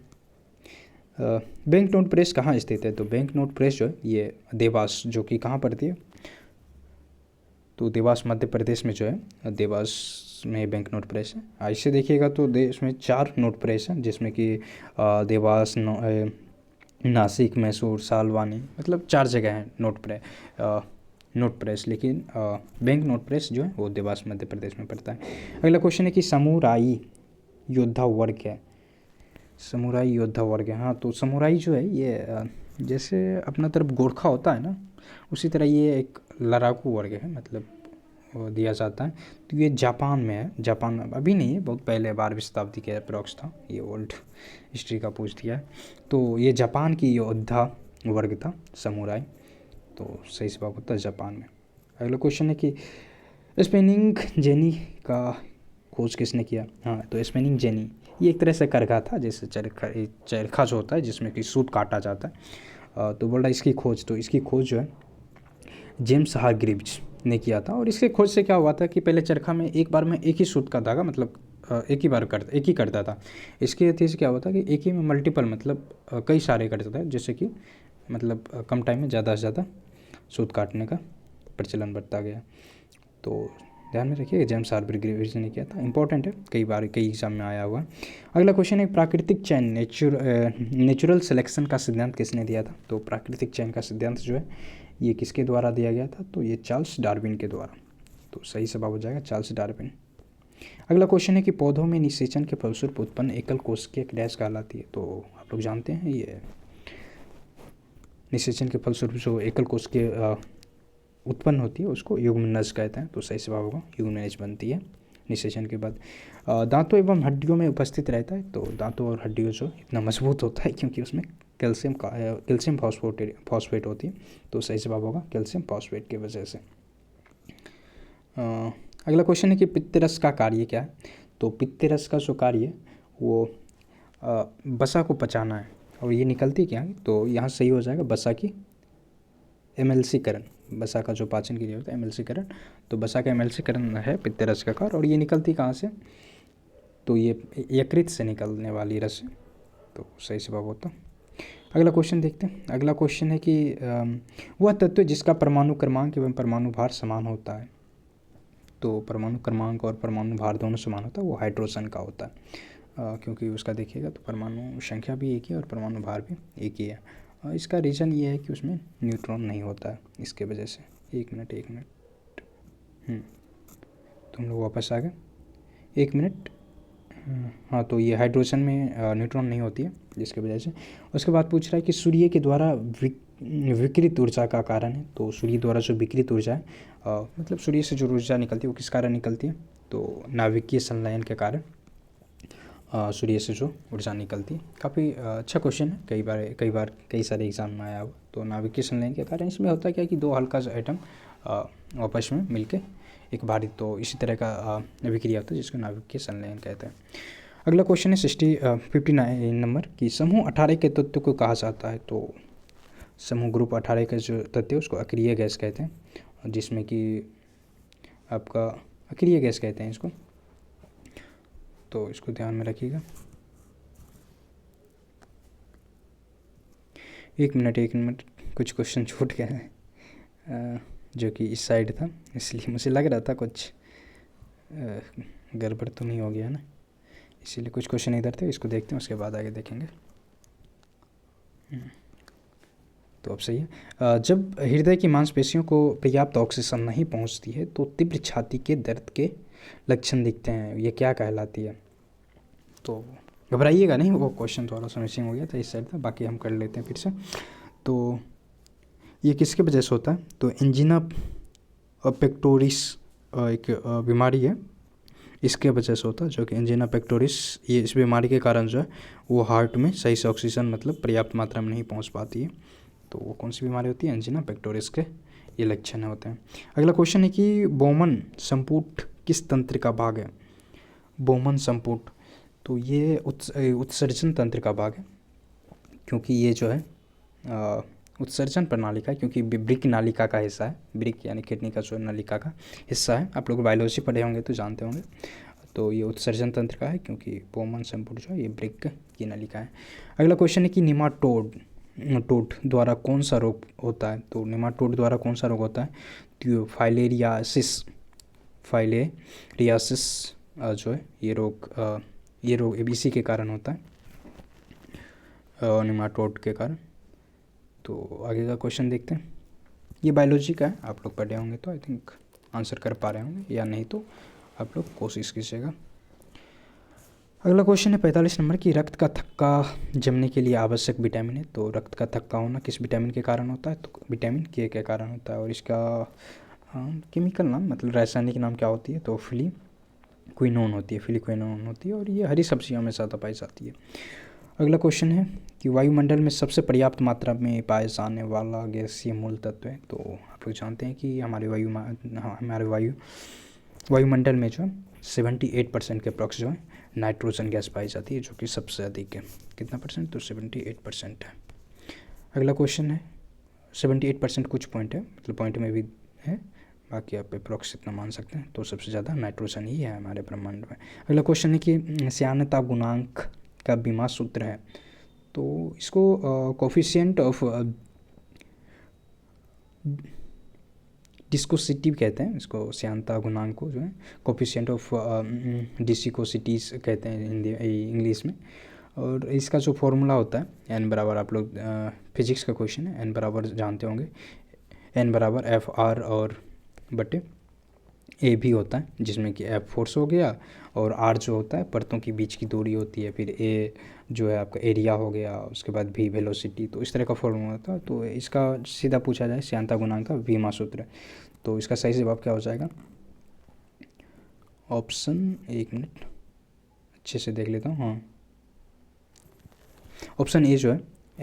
बैंक नोट प्रेस कहाँ स्थित है? तो बैंक नोट प्रेस जो है ये देवास, जो कि कहाँ पड़ती है? तो देवास मध्य प्रदेश में जो है देवास में बैंक नोट प्रेस है। ऐसे देखिएगा तो देश में 4 नोट प्रेस हैं, जिसमें कि देवास, नासिक, मैसूर, सालवानी, मतलब 4 जगह हैं नोट प्रेस, लेकिन बैंक नोट प्रेस जो है वो देवास मध्य प्रदेश में पड़ता है। अगला क्वेश्चन है कि समुराई योद्धा वर्ग है। समुराई योद्धा वर्ग है, हाँ तो समुराई जो है ये जैसे अपना तरफ गोरखा होता है ना, उसी तरह ये एक लड़ाकू वर्ग है, मतलब दिया जाता है। तो ये जापान में है, जापान अभी नहीं है, बहुत पहले 12वीं शताब्दी के अप्रॉक्स था, ये ओल्ड हिस्ट्री का पूछ दिया है। तो ये जापान की योद्धा वर्ग था समुराई, तो सही जवाब होता है जापान में। अगला क्वेश्चन है कि स्पेनिंग जेनी का खोज किसने किया? हाँ तो स्पेनिंग जेनी ये एक तरह से करघा था, जैसे चरखा जो होता है जिसमें कि सूत काटा जाता है। तो बोल रहा है इसकी खोज, तो इसकी खोज जो है जेम्स हारग्रीव्स ने किया था। और इसके खोज से क्या हुआ था कि पहले चरखा में एक बार में एक ही सूत का धागा, मतलब एक ही करता था। इसके वजह से क्या हुआ था कि एक ही में मल्टीपल, मतलब कई सारे करता था, जैसे कि मतलब कम टाइम में ज़्यादा से ज़्यादा सूत काटने का प्रचलन बढ़ता गया। तो ध्यान में रखिए जेम्स हारग्रीव्स ने किया था, इंपॉर्टेंट है, कई बार कई एग्जाम में आया हुआ। अगला क्वेश्चन है प्राकृतिक चयन नेचुरल सिलेक्शन का सिद्धांत किसने दिया था? तो प्राकृतिक चयन का सिद्धांत जो है ये किसके द्वारा दिया गया था? तो ये चार्ल्स डार्विन के द्वारा। तो सही जवाब हो जाएगा चार्ल्स डार्विन। अगला क्वेश्चन है कि पौधों में निषेचन के फलस्वरूप उत्पन्न एकल कोशिकीय डैश कहलाती है। तो आप लोग जानते हैं ये निषेचन के फलस्वरूप जो एकल कोशिकीय उत्पन्न होती है उसको युग्मनज कहते हैं। तो सही जवाब होगा युग्मनज बनती है निषेचन के बाद। दांतों एवं हड्डियों में उपस्थित रहता है। तो दांतों और हड्डियों जो इतना मजबूत होता है क्योंकि उसमें कैल्शियम फॉस्फेट होती है। तो सही जवाब होगा कैल्शियम फॉस्फेट की वजह से। अगला क्वेश्चन है कि पित्तरस का कार्य क्या है? तो पित्तरस का जो कार्य वो वसा को पचाना है। और ये निकलती क्या है? तो यहाँ सही हो जाएगा वसा की एमएलसीकरण, वसा का जो पाचन क्रिया होता है एमएलसीकरण। तो वसा का एमएलसीकरण है पित्तरस का कार्य। और ये निकलती कहाँ से? तो ये यकृत से निकलने वाली रस है। तो सही जवाब होता। अगला क्वेश्चन देखते हैं। अगला क्वेश्चन है कि वह तत्व जिसका परमाणु क्रमांक एवं परमाणु भार समान होता है। तो परमाणु क्रमांक और परमाणु भार दोनों समान होता है, वो हाइड्रोजन का होता है। क्योंकि उसका देखिएगा तो परमाणु संख्या भी एक ही है और परमाणु भार भी एक ही है। इसका रीज़न ये है कि उसमें न्यूट्रॉन नहीं होता है, इसके वजह से। एक मिनट तो हम लोग वापस आ गए, 1 मिनट। हाँ तो ये हाइड्रोजन में न्यूट्रॉन नहीं होती है जिसकी वजह से। उसके बाद पूछ रहा है कि सूर्य के द्वारा विकिरित ऊर्जा का कारण है। तो सूर्य द्वारा जो विकिरित ऊर्जा है मतलब सूर्य से जो ऊर्जा निकलती है वो किस कारण निकलती है? तो नाभिकीय संलयन के कारण। सूर्य से जो ऊर्जा निकलती है। काफ़ी अच्छा क्वेश्चन है, कई बार कई सारे एग्जाम में आया हुआ। तो नाभिकीय लाइन के कारण इसमें होता है क्या कि दो हल्का एटम आपस में मिलके एक भारी, तो इसी तरह का अभिक्रिया होता है जिसको नाभिकीय संलयन कहते हैं। अगला क्वेश्चन है 59 नंबर की समूह 18 के तत्व को कहा जाता है। तो समूह ग्रुप 18 का जो तत्व है उसको अक्रिय गैस कहते हैं, जिसमें कि आपका अक्रिय गैस कहते हैं इसको, तो इसको ध्यान में रखिएगा। एक मिनट, कुछ क्वेश्चन छूट गए हैं जो कि इस साइड था, इसलिए मुझे लग रहा था कुछ गड़बड़ तो नहीं हो गया ना, इसीलिए कुछ क्वेश्चन इधर थे, इसको देखते हैं उसके बाद आगे देखेंगे। तो अब सही है। जब हृदय की मांसपेशियों को पर्याप्त ऑक्सीजन नहीं पहुंचती है तो तीव्र छाती के दर्द के लक्षण दिखते हैं, ये क्या कहलाती है? तो घबराइएगा नहीं, वो क्वेश्चन थोड़ा सा मिसिंग हो गया था इस साइड था, बाकी हम कर लेते हैं फिर से। तो ये किसके वजह से होता है? तो एंजिना पेक्टोरिस एक बीमारी है, इसके वजह से होता है, जो कि एंजिना पेक्टोरिस, ये इस बीमारी के कारण जो है वो हार्ट में सही से ऑक्सीजन मतलब पर्याप्त मात्रा में नहीं पहुंच पाती है। तो वो कौन सी बीमारी होती है? एंजिना पेक्टोरिस के ये लक्षण होते हैं। अगला क्वेश्चन है कि बोमन संपुट किस तंत्र का भाग है? बोमन संपुट, तो ये उत्सर्जन तंत्र का भाग है, क्योंकि ये जो है उत्सर्जन प्रणाली का, क्योंकि ब्रिक नालिका का हिस्सा है, ब्रिक यानी किडनी का जो नालिका का हिस्सा है, आप लोग बायोलॉजी पढ़े होंगे तो जानते होंगे। तो ये उत्सर्जन तंत्र का है, क्योंकि बोमन संपुट जो है ये ब्रिक की नालिका है। अगला क्वेश्चन है कि निमाटोड द्वारा कौन सा रोग होता है? तो निमाटोड द्वारा कौन सा रोग होता है? तो फाइलेरियासिस जो है ये रोग इसी के कारण होता है, निमाटोड के कारण। तो आगे का क्वेश्चन देखते हैं, ये बायोलॉजी का है, आप लोग पढ़े होंगे तो आई थिंक आंसर कर पा रहे होंगे, या नहीं तो आप लोग कोशिश कीजिएगा। अगला क्वेश्चन है 45 नंबर की रक्त का थक्का जमने के लिए आवश्यक विटामिन है। तो रक्त का थक्का होना किस विटामिन के कारण होता है? तो विटामिन के कारण होता है, और इसका केमिकल नाम मतलब रासायनिक नाम क्या होती है? तो फिलिक्विनोन होती है, और ये हरी सब्जियों में ज़्यादा पाई जाती है। अगला क्वेश्चन है कि वायुमंडल में सबसे पर्याप्त मात्रा में पाए जाने वाला गैसीय मूल तत्व है। तो आप लोग जानते हैं कि हमारे वायुमंडल में जो 78% के अप्रॉक्स जो है नाइट्रोजन गैस पाई जाती है, जो कि सबसे अधिक है। कितना परसेंट? तो 78% है। अगला क्वेश्चन है 78% कुछ पॉइंट है, मतलब पॉइंट में भी है, बाकी आप अप्रॉक्स इतना मान सकते हैं। तो सबसे ज़्यादा नाइट्रोजन ही है हमारे ब्रह्मांड में। अगला क्वेश्चन है कि श्यानता गुणांक का बीमा सूत्र है। तो इसको कोफिशिएंट ऑफ डिस्कोसिटी कहते हैं, इसको श्यानता गुणांक को जो है कोफिशिएंट ऑफ डिस्कोसिटीज कहते हैं हिंदी इंग्लिश में। और इसका जो फॉर्मूला होता है n बराबर, आप लोग फिजिक्स का क्वेश्चन है, n बराबर जानते होंगे, n बराबर FR और बटे A भी होता है, जिसमें कि F फोर्स हो गया और R जो होता है परतों की बीच की दूरी होती है, फिर A जो है आपका एरिया हो गया, उसके बाद V वेलोसिटी। तो इस तरह का फॉर्मूला होता है। तो इसका सीधा पूछा जाए श्यानता गुणांक का बीमा सूत्र, तो इसका सही जवाब क्या हो जाएगा? ऑप्शन, एक मिनट अच्छे से देख लेता हूँ, हाँ, ऑप्शन ए जो है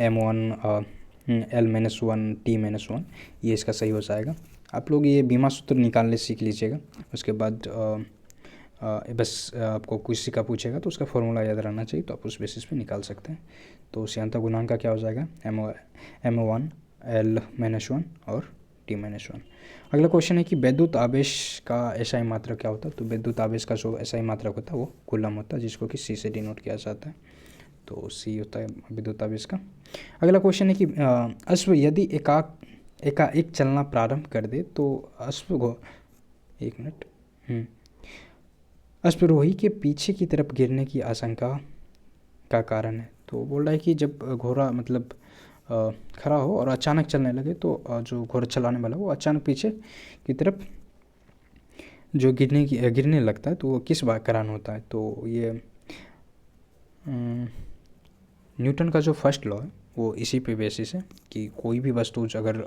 M1 L-1 T-1, ये इसका सही हो जाएगा। आप लोग ये बीमा सूत्र निकालने सीख लीजिएगा, उसके बाद बस आपको किसी का पूछेगा तो उसका फॉर्मूला याद रहना चाहिए, तो आप उस बेसिस पे निकाल सकते हैं। तो श्यानता गुणांक का क्या हो जाएगा? M1 L-1 और T-1। अगला क्वेश्चन है कि विद्युत आवेश का एसआई मात्रक क्या होता है? तो विद्युत आवेश का जो एसआई मात्रक होता है वो कूलम होता है, जिसको कि C से डिनोट किया जाता है। तो C होता है विद्युत आवेश का। अगला क्वेश्चन है कि अश्व यदि एकाएक चलना प्रारंभ कर दे तो अश्वरोही के पीछे की तरफ गिरने की आशंका का कारण है। तो बोल रहा है कि जब घोड़ा मतलब खड़ा हो और अचानक चलने लगे तो जो घोड़ा चलाने वाला वो अचानक पीछे की तरफ जो गिरने लगता है, तो वो किस कारण होता है? तो ये न्यूटन का जो फर्स्ट लॉ है वो इसी पे बेसिस है कि कोई भी वस्तु अगर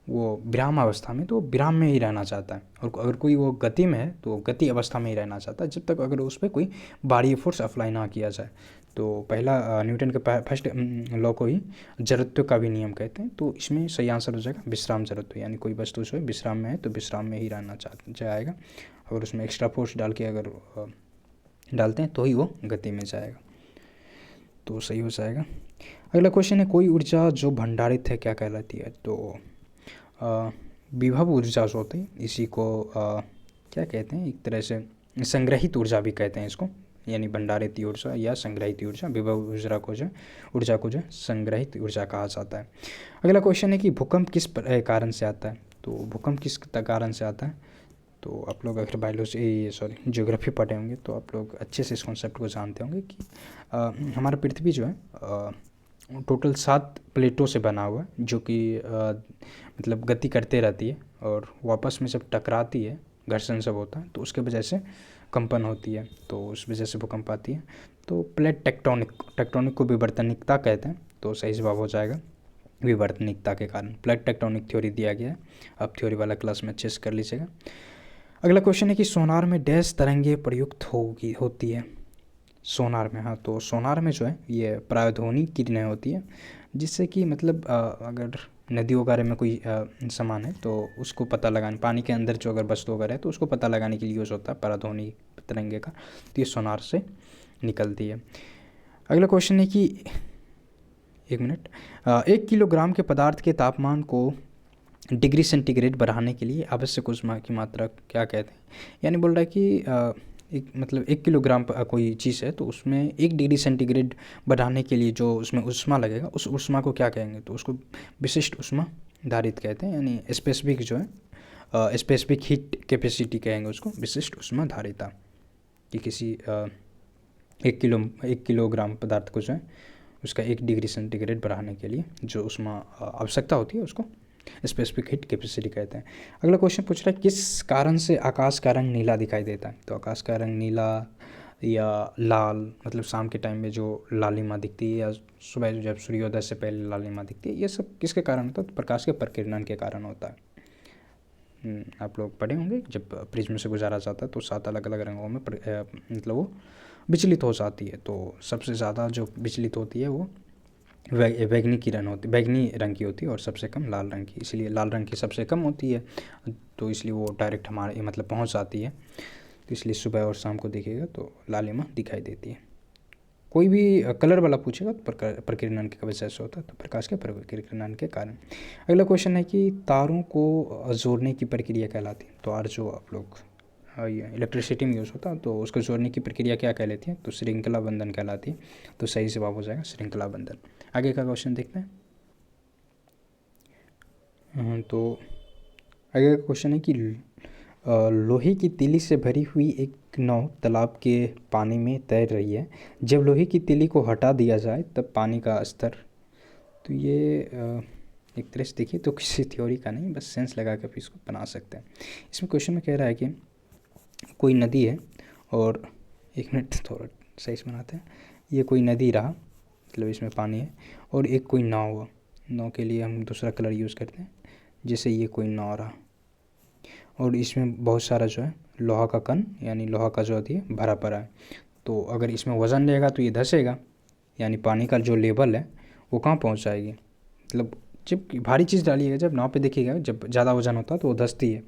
वो विराम अवस्था में, तो विराम में ही रहना चाहता है। और अगर कोई वो गति में है तो गति अवस्था में ही रहना चाहता है, जब तक अगर उस पर कोई बाहरी फोर्स अप्लाई ना किया जाए। तो पहला न्यूटन के फर्स्ट लॉ को ही जड़त्व का भी नियम कहते हैं। तो इसमें सही आंसर हो जाएगा विश्राम जड़त्व, यानी कोई वस्तु जो है विश्राम में है तो विश्राम में ही रहना जाएगा, और उसमें एक्स्ट्रा फोर्स डाल के अगर डालते हैं तो ही वो गति में जाएगा। तो सही हो जाएगा। अगला क्वेश्चन है, कोई ऊर्जा जो भंडारित है क्या कहलाती है? तो विभव ऊर्जा जो होती है इसी को क्या कहते हैं, एक तरह से संग्रहित ऊर्जा भी कहते हैं इसको, यानी भंडारित ऊर्जा या संग्रहित ऊर्जा। विभव ऊर्जा को जो संग्रहित ऊर्जा कहा जाता है। अगला क्वेश्चन है कि भूकंप किस कारण से आता है? तो भूकंप किस कारण से आता है? तो आप लोग अगर ज्योग्राफी पढ़े होंगे तो आप लोग अच्छे से इस कॉन्सेप्ट को जानते होंगे कि हमारा पृथ्वी जो है टोटल 7 प्लेटों से बना हुआ है, जो कि मतलब गति करते रहती है, और वापस में जब टकराती है, घर्षण सब होता है, तो उसके वजह से कंपन होती है, तो उस वजह से भूकंप आती है। तो प्लेट टेक्टोनिक को विवर्तनिकता कहते हैं, तो सही जवाब हो जाएगा विवर्तनिकता के कारण। प्लेट टेक्टोनिक थ्योरी दिया गया है, आप थ्योरी वाला क्लास में अच्छे से कर लीजिएगा। अगला क्वेश्चन है कि सोनार में डैश तरंगे प्रयुक्त होती है? सोनार में, हाँ, तो सोनार में जो है ये प्रायध्वनि किरणें होती है, जिससे कि मतलब अगर नदी वगैरह में कोई सामान है तो उसको पता लगाने, पानी के अंदर जो अगर वस्तु वगैरह है तो उसको पता लगाने के लिए यूज़ होता है प्रायध्वनि तरंगे का, तो ये सोनार से निकलती है। अगला क्वेश्चन है कि 1 किलोग्राम के पदार्थ के तापमान को डिग्री सेंटीग्रेड बढ़ाने के लिए आवश्यक ऊष्मा की मात्रा क्या कहते हैं? यानी बोल रहा है कि मतलब 1 किलोग्राम कोई चीज़ है तो उसमें 1 डिग्री सेंटीग्रेड बढ़ाने के लिए जो उसमें ऊष्मा लगेगा उस ऊष्मा को क्या कहेंगे? तो उसको विशिष्ट ऊष्मा धारित कहते हैं, यानी स्पेसिफिक जो है स्पेसिफिक हीट कैपेसिटी कहेंगे उसको, विशिष्ट ऊष्मा धारिता। कि किसी 1 किलोग्राम पदार्थ को जो है उसका 1 डिग्री सेंटीग्रेड बढ़ाने के लिए जो ऊष्मा आवश्यकता होती है उसको स्पेसिफिक हीट कैपेसिटी कहते हैं। अगला क्वेश्चन पूछ रहा है, किस कारण से आकाश का रंग नीला दिखाई देता है? तो आकाश का रंग नीला या लाल, मतलब शाम के टाइम में जो लालिमा दिखती है या सुबह जब सूर्योदय से पहले लालिमा दिखती है, ये सब किसके कारण होता है? तो प्रकाश के प्रकीर्णन के कारण होता है। आप लोग पढ़े होंगे जब प्रिज्म से गुजारा जाता है तो 7 अलग अलग रंगों में मतलब वो विचलित हो जाती है। तो सबसे ज़्यादा जो विचलित होती है वो बैगनी किरण होती, बैगनी रंग की होती है, और सबसे कम लाल रंग की, इसलिए लाल रंग की सबसे कम होती है, तो इसलिए वो डायरेक्ट हमारे मतलब पहुंच जाती है, तो इसलिए सुबह और शाम को देखिएगा तो लालिमा दिखाई देती है। कोई भी कलर वाला पूछेगा तो प्रकीर्णन की वजह से होता है, तो प्रकाश के प्रकीर्णन के कारण। अगला क्वेश्चन है कि तारों को जोड़ने की प्रक्रिया कहलाती है? तो तार जो आप लोग ये इलेक्ट्रिसिटी में यूज़ होता है तो उसको जोड़ने की प्रक्रिया क्या कहलाती है? तो श्रृंखला बंधन कहलाती है, तो सही जवाब हो जाएगा श्रृंखला बंधन। आगे का क्वेश्चन देखते हैं। तो आगे का क्वेश्चन है कि लोहे की तीली से भरी हुई एक नाव तालाब के पानी में तैर रही है, जब लोहे की तीली को हटा दिया जाए तब पानी का स्तर। तो ये एक तरह से देखिए तो किसी थ्योरी का नहीं, बस सेंस लगा कर भी इसको बना सकते हैं। इसमें क्वेश्चन में कह रहा है कि कोई नदी है और 1 मिनट थोड़ा सही से बनाते हैं। ये कोई नदी रहा, मतलब इसमें पानी है, और एक कोई नाव हुआ, नाव के लिए हम दूसरा कलर यूज़ करते हैं, जैसे ये कोई नाव रहा, और इसमें बहुत सारा जो है लोहा का कण, यानी लोहा का जो होती है भरा पड़ा है। तो अगर इसमें वज़न लेगा तो ये धंसेगा, यानी पानी का जो लेवल है वो कहाँ पहुँच जाएगी, मतलब जब भारी चीज़ डालिएगा, जब नाव पे देखिएगा जब ज़्यादा वज़न होता है तो वो धंसती है,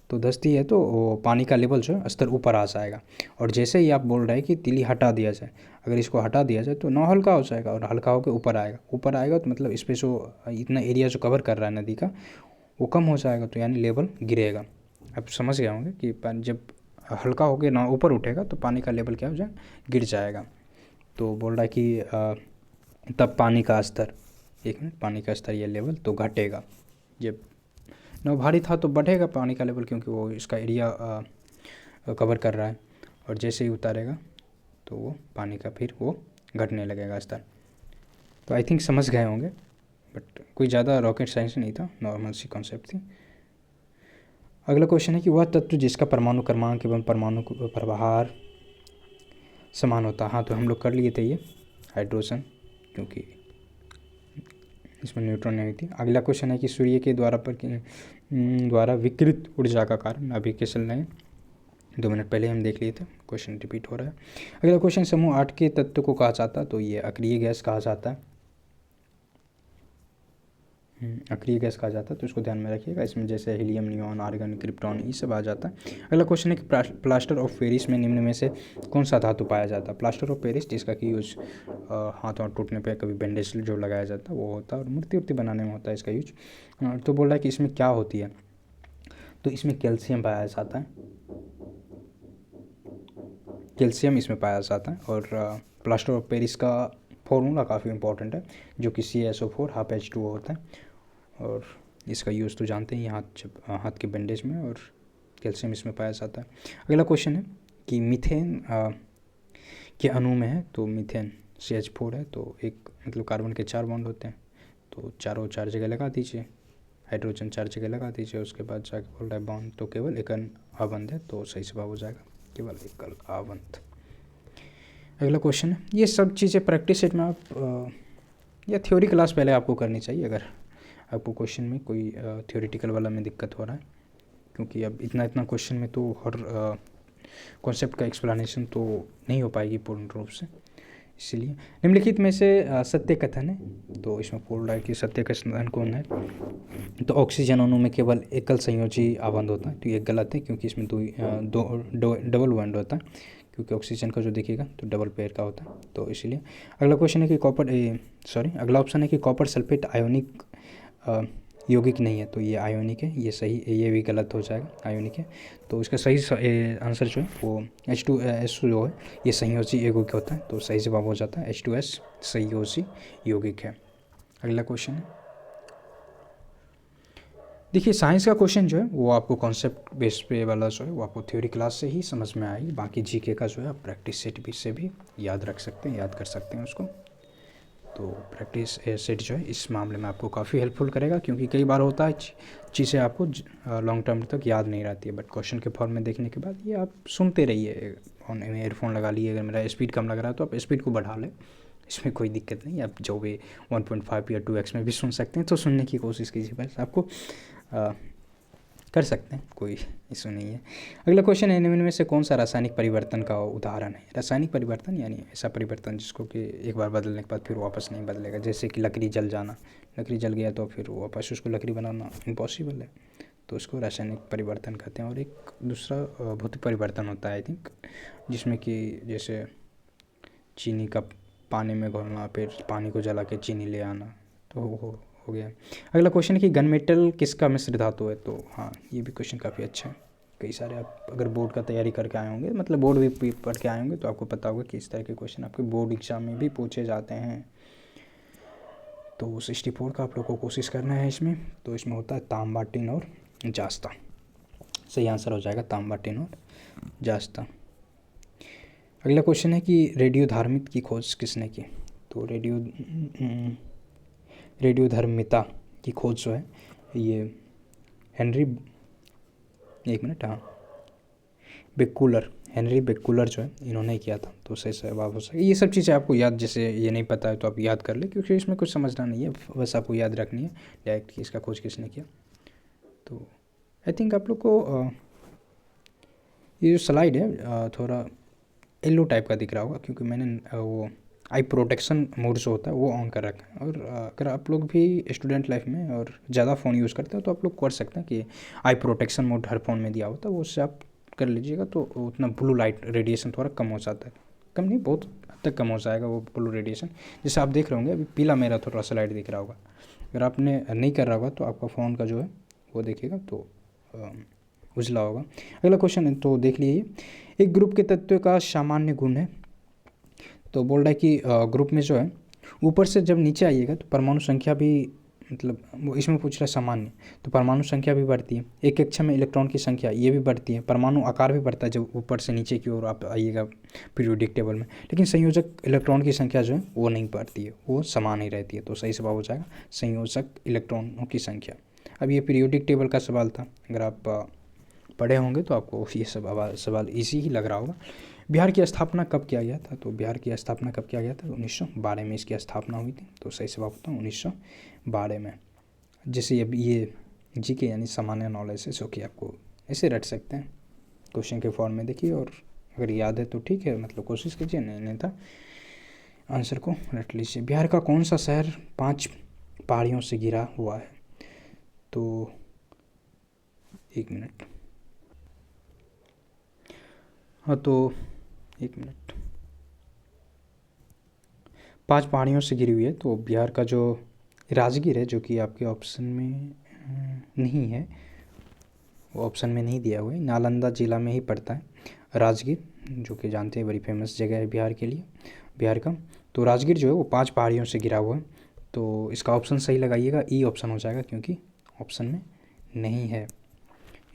तो धंसती है तो वो पानी का लेवल जो है स्तर ऊपर आ जाएगा। और जैसे ही आप बोल रहे हैं कि तीली हटा दिया जाए, अगर इसको हटा दिया जाए तो नाव हल्का हो जाएगा, और हल्का होकर ऊपर आएगा तो मतलब इस पर जो इतना एरिया जो कवर कर रहा है नदी का वो कम हो जाएगा, तो यानी लेवल गिरेगा। आप समझ गए होंगे कि जब हल्का होकर नाव ऊपर उठेगा तो पानी का लेवल क्या हो जाएगा, गिर जाएगा। तो बोल रहा है कि तब पानी का स्तर, 1 मिनट, पानी का स्तर या लेवल तो घटेगा। जब नाव भारी था तो बढ़ेगा पानी का लेवल, क्योंकि वो इसका एरिया कवर कर रहा है, और जैसे ही उतारेगा तो वो पानी का फिर वो घटने लगेगा स्तर। तो आई थिंक समझ गए होंगे, बट कोई ज़्यादा रॉकेट साइंस नहीं था, नॉर्मल सी कॉन्सेप्ट थी। अगला क्वेश्चन है कि वह तत्व जिसका परमाणु क्रमांक एवं परमाणु प्रभार समान होता है? हाँ, तो हम लोग कर लिए थे ये हाइड्रोजन, क्योंकि इसमें न्यूट्रॉन नहीं होती। अगला क्वेश्चन है कि सूर्य के द्वारा विकिरित ऊर्जा का कारण, अभी के चल रहे हैं, 2 मिनट पहले हम देख लिए थे, क्वेश्चन रिपीट हो रहा है। अगला क्वेश्चन, समूह 8 के तत्व को कहा जाता है, तो ये अक्रिय गैस कहा जाता है, अक्रिय गैस कहा जाता है, तो इसको ध्यान में रखिएगा। इसमें जैसे हीलियम, नियॉन, आर्गन, क्रिप्टॉन, ये सब आ जाता है। अगला क्वेश्चन है कि प्लास्टर ऑफ पेरिस में निम्न में से कौन सा धातु पाया जाता है। प्लास्टर ऑफ पेरिस, जिसका कि यूज हाथ वाथ टूटने पे कभी बैंडेज जो लगाया जाता है वो होता है, और मूर्ति उर्ति बनाने में होता है इसका यूज। तो बोल रहा है कि इसमें क्या होती है, तो इसमें कैल्शियम पाया जाता है, कैल्शियम इसमें पाया जाता है। और प्लास्टर ऑफ पेरिस का फॉर्मूला काफ़ी इंपॉर्टेंट है, जो कि CaSO4 हाफ H2O होता है, और इसका यूज़ तो जानते हैं हाथ के बैंडेज में, और कैल्शियम इसमें पाया जाता है। अगला क्वेश्चन है कि मीथेन के अणु में है, तो मीथेन CH4 है, तो एक मतलब कार्बन के 4 बॉन्ड होते हैं, तो चारों 4 जगह लगा दीजिए, हाइड्रोजन 4 जगह लगा दीजिए, उसके बाद जाके बोल रहा है बॉन्ड, तो केवल एक आबंध है, तो सही जवाब हो जाएगा केवल एकल आबंध। अगला क्वेश्चन है, ये सब चीज़ें प्रैक्टिस सेट में आप या थ्योरी क्लास पहले आपको करनी चाहिए, अगर आपको क्वेश्चन में कोई थ्योरेटिकल वाला में दिक्कत हो रहा है, क्योंकि अब इतना क्वेश्चन में तो हर कॉन्सेप्ट का एक्सप्लेनेशन तो नहीं हो पाएगी पूर्ण रूप से, इसलिए निम्नलिखित में से सत्य कथन है, तो इसमें बोल रहा है कि सत्य कथन कौन है, तो ऑक्सीजन अणु में केवल एकल संयोजी आबंध होता है, तो ये गलत है, क्योंकि इसमें दो डबल बॉन्ड होता है, क्योंकि ऑक्सीजन का जो देखिएगा तो डबल पेयर का होता है, तो इसलिए। अगला क्वेश्चन है कि अगला ऑप्शन है कि कॉपर सल्फेट आयोनिक यौगिक नहीं है, तो ये आयोनिक है, ये सही, ये भी गलत हो जाएगा, आयोनिक है, तो इसका सही आंसर जो है वो H2S जो है ये संयोजी यौगिक होता है, तो सही जवाब हो जाता है H2S संयोजी यौगिक है। अगला क्वेश्चन है, देखिए साइंस का क्वेश्चन जो है वो आपको कॉन्सेप्ट बेस पे वाला जो है वो आपको थ्योरी क्लास से ही समझ में आएगी, बाकी जीके का जो है आप प्रैक्टिस सेट भी से भी याद रख सकते हैं, याद कर सकते हैं उसको, तो प्रैक्टिस सेट जो है इस मामले में आपको काफ़ी हेल्पफुल करेगा, क्योंकि कई बार होता है चीज़ें आपको लॉन्ग टर्म तक याद नहीं रहती है, बट क्वेश्चन के फॉर्म में देखने के बाद ये आप सुनते रहिए, फोन में ईयरफोन लगा लिए, अगर मेरा स्पीड कम लग रहा है तो आप स्पीड को बढ़ा लें, इसमें कोई दिक्कत नहीं, आप जो भी 1.5 या 2x में भी सुन सकते हैं, तो सुनने की कोशिश कीजिए, बस आपको कर सकते हैं, कोई इशू नहीं है। अगला क्वेश्चन है, निम्न में से कौन सा रासायनिक परिवर्तन का उदाहरण है। रासायनिक परिवर्तन यानी ऐसा परिवर्तन जिसको कि एक बार बदलने के बाद फिर वापस नहीं बदलेगा, जैसे कि लकड़ी जल जाना, लकड़ी जल गया तो फिर वापस उसको लकड़ी बनाना इम्पॉसिबल है, तो उसको रासायनिक परिवर्तन कहते हैं। और एक दूसरा भौतिक परिवर्तन होता है आई थिंक, जिसमें कि जैसे चीनी का पानी में घोलना, फिर पानी को जला के चीनी ले आना, तो हो गया। अगला क्वेश्चन है कि गन मेटल किसका मिश्र धातु है, तो हाँ ये भी क्वेश्चन काफ़ी अच्छा है, कई सारे आप अगर बोर्ड का तैयारी करके आए होंगे, मतलब बोर्ड भी पढ़ के आए होंगे, तो आपको पता होगा कि इस तरह के क्वेश्चन आपके बोर्ड एग्जाम में भी पूछे जाते हैं। तो 64 का आप लोग को कोशिश करना है इसमें, तो इसमें होता है तांबा, टिन और जास्ता, सही आंसर हो जाएगा तांबा, टिन और जास्ता। अगला क्वेश्चन है कि रेडियोधर्मिता की खोज किसने की, तो रेडियोधर्मिता की खोज जो है ये हेनरी बेक्कुलर जो है इन्होंने किया था, तो सही जवाब हो सके। ये सब चीज़ें आपको याद, जैसे ये नहीं पता है तो आप याद कर ले, क्योंकि इसमें कुछ समझना नहीं है, बस आपको याद रखनी है डायरेक्ट कि इसका खोज किसने किया। तो आई थिंक आप लोग को ये जो स्लाइड है थोड़ा येलो टाइप का दिख रहा होगा, क्योंकि मैंने वो आई प्रोटेक्शन मोड जो होता है वो ऑन कर रखा है। और अगर आप लोग भी स्टूडेंट लाइफ में और ज़्यादा फ़ोन यूज़ करते हो तो आप लोग कर सकते हैं कि आई प्रोटेक्शन मोड हर फ़ोन में दिया होता है, वो उससे आप कर लीजिएगा, तो उतना ब्लू लाइट रेडिएशन थोड़ा कम हो जाता है, कम नहीं बहुत हद तक कम हो जाएगा वो ब्लू रेडिएशन। जैसे आप देख रहे होंगे अभी पीला मेरा थोड़ा सा लाइट दिख रहा होगा, अगर आपने नहीं कर रहा होगा तो आपका फ़ोन का जो है वो देखिएगा तो उजला होगा। अगला क्वेश्चन है, तो देख लीजिए, एक ग्रुप के तत्व का सामान्य गुण है, तो बोल रहा है कि ग्रुप में जो है ऊपर से जब नीचे आइएगा तो परमाणु संख्या भी, मतलब वो इसमें पूछ रहा है सामान्य, तो परमाणु संख्या भी बढ़ती है, एक कक्षा में इलेक्ट्रॉन की संख्या ये भी बढ़ती है, परमाणु आकार भी बढ़ता है जब ऊपर से नीचे की ओर आप आइएगा पीरियोडिक टेबल में, लेकिन संयोजक इलेक्ट्रॉन की संख्या जो है वो नहीं बढ़ती है, वो समान ही रहती है, तो सही जवाब हो जाएगा संयोजक इलेक्ट्रॉनों की संख्या। अब ये पीरियोडिक टेबल का सवाल था, अगर आप पढ़े होंगे तो आपको ये सब सवाल ईजी ही लग रहा होगा। बिहार की स्थापना कब किया गया था? तो बिहार की स्थापना कब किया गया था? 1912 में इसकी स्थापना हुई थी। तो सही जवाब होता है 1912 में। जैसे अब ये जीके यानी सामान्य नॉलेज है, जो कि आपको ऐसे रट सकते हैं क्वेश्चन के फॉर्म में देखिए, और अगर याद है तो ठीक है, मतलब कोशिश कीजिए, नहीं था आंसर को रट लीजिए। बिहार का कौन सा शहर 5 पहाड़ियों से घिरा हुआ है? तो 1 मिनट, हाँ तो 1 मिनट, 5 पहाड़ियों से घिरी हुई है। तो बिहार का जो राजगीर है, जो कि आपके ऑप्शन में नहीं है, वो ऑप्शन में नहीं दिया हुआ है, नालंदा जिला में ही पड़ता है राजगीर, जो कि जानते हैं बड़ी फेमस जगह है बिहार के लिए, बिहार का। तो राजगीर जो है वो 5 पहाड़ियों से घिरा हुआ है। तो इसका ऑप्शन सही लगाइएगा, ई ऑप्शन हो जाएगा, क्योंकि ऑप्शन में नहीं है,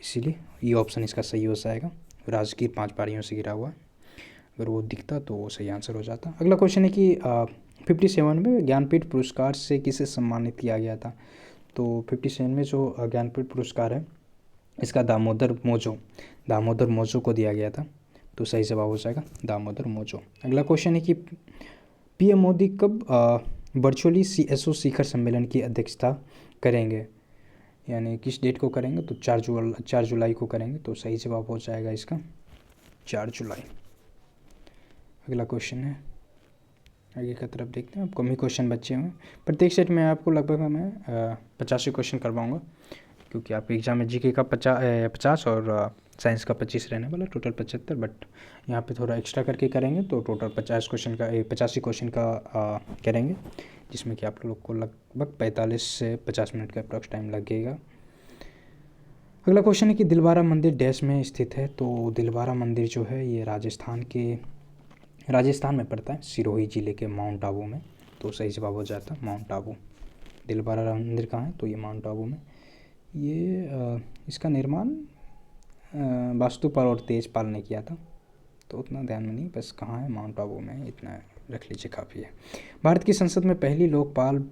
इसीलिए ई ऑप्शन इसका सही हो जाएगा। राजगीर 5 पहाड़ियों से घिरा हुआ है, अगर वो दिखता तो वो सही आंसर हो जाता। अगला क्वेश्चन है कि 57 में ज्ञानपीठ पुरस्कार से किसे सम्मानित किया गया था? तो 57 में जो ज्ञानपीठ पुरस्कार है, इसका दामोदर मोजो को दिया गया था। तो सही जवाब हो जाएगा दामोदर मोजो। अगला क्वेश्चन है कि पीएम मोदी कब वर्चुअली CSO शिखर सम्मेलन की अध्यक्षता करेंगे, यानी किस डेट को करेंगे? तो 4 जुलाई को करेंगे। तो सही जवाब हो जाएगा इसका 4 जुलाई। अगला क्वेश्चन है, आगे की तरफ देखते हैं, अब कम ही क्वेश्चन बच्चे हुए। प्रत्येक सेट में आपको लगभग मैं 85 क्वेश्चन करवाऊँगा, क्योंककि आपके एग्जाम में जीके का 50 और साइंस का 25 रहने वाला, टोटल 75। बट यहाँ पे थोड़ा एक्स्ट्रा करके करेंगे तो टोटल 50 क्वेश्चन का 85 क्वेश्चन का करेंगे, जिसमें कि आप लोग को लगभग 45 से 50 मिनट का अप्रॉक्स टाइम लगेगा। अगला क्वेश्चन है कि दिलवारा मंदिर डैश में स्थित है? तो दिलवारा मंदिर जो है ये राजस्थान में पड़ता है, सिरोही जिले के माउंट आबू में। तो सही जवाब हो जाता है माउंट आबू। दिलवारा मंदिर कहाँ है? तो ये माउंट आबू में। ये इसका निर्माण वास्तुपाल और तेजपाल ने किया था, तो उतना ध्यान में नहीं, बस कहाँ है, माउंट आबू में, इतना रख लीजिए काफ़ी है। भारत की संसद में पहली लोकपाल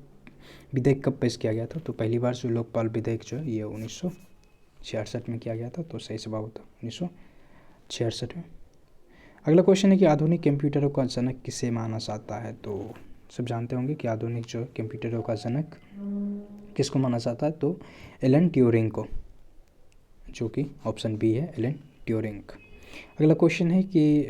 विधेयक कब पेश किया गया था? तो पहली बार जो लोकपाल विधेयक जो है ये 1966 में किया गया था। तो सही जवाब होता 1966 में। अगला क्वेश्चन है कि आधुनिक कंप्यूटरों का जनक किसे माना जाता है? तो सब जानते होंगे कि आधुनिक जो कंप्यूटरों का जनक किसको माना जाता है? तो एलन ट्यूरिंग को, जो कि ऑप्शन बी है, एलन ट्यूरिंग। अगला क्वेश्चन है कि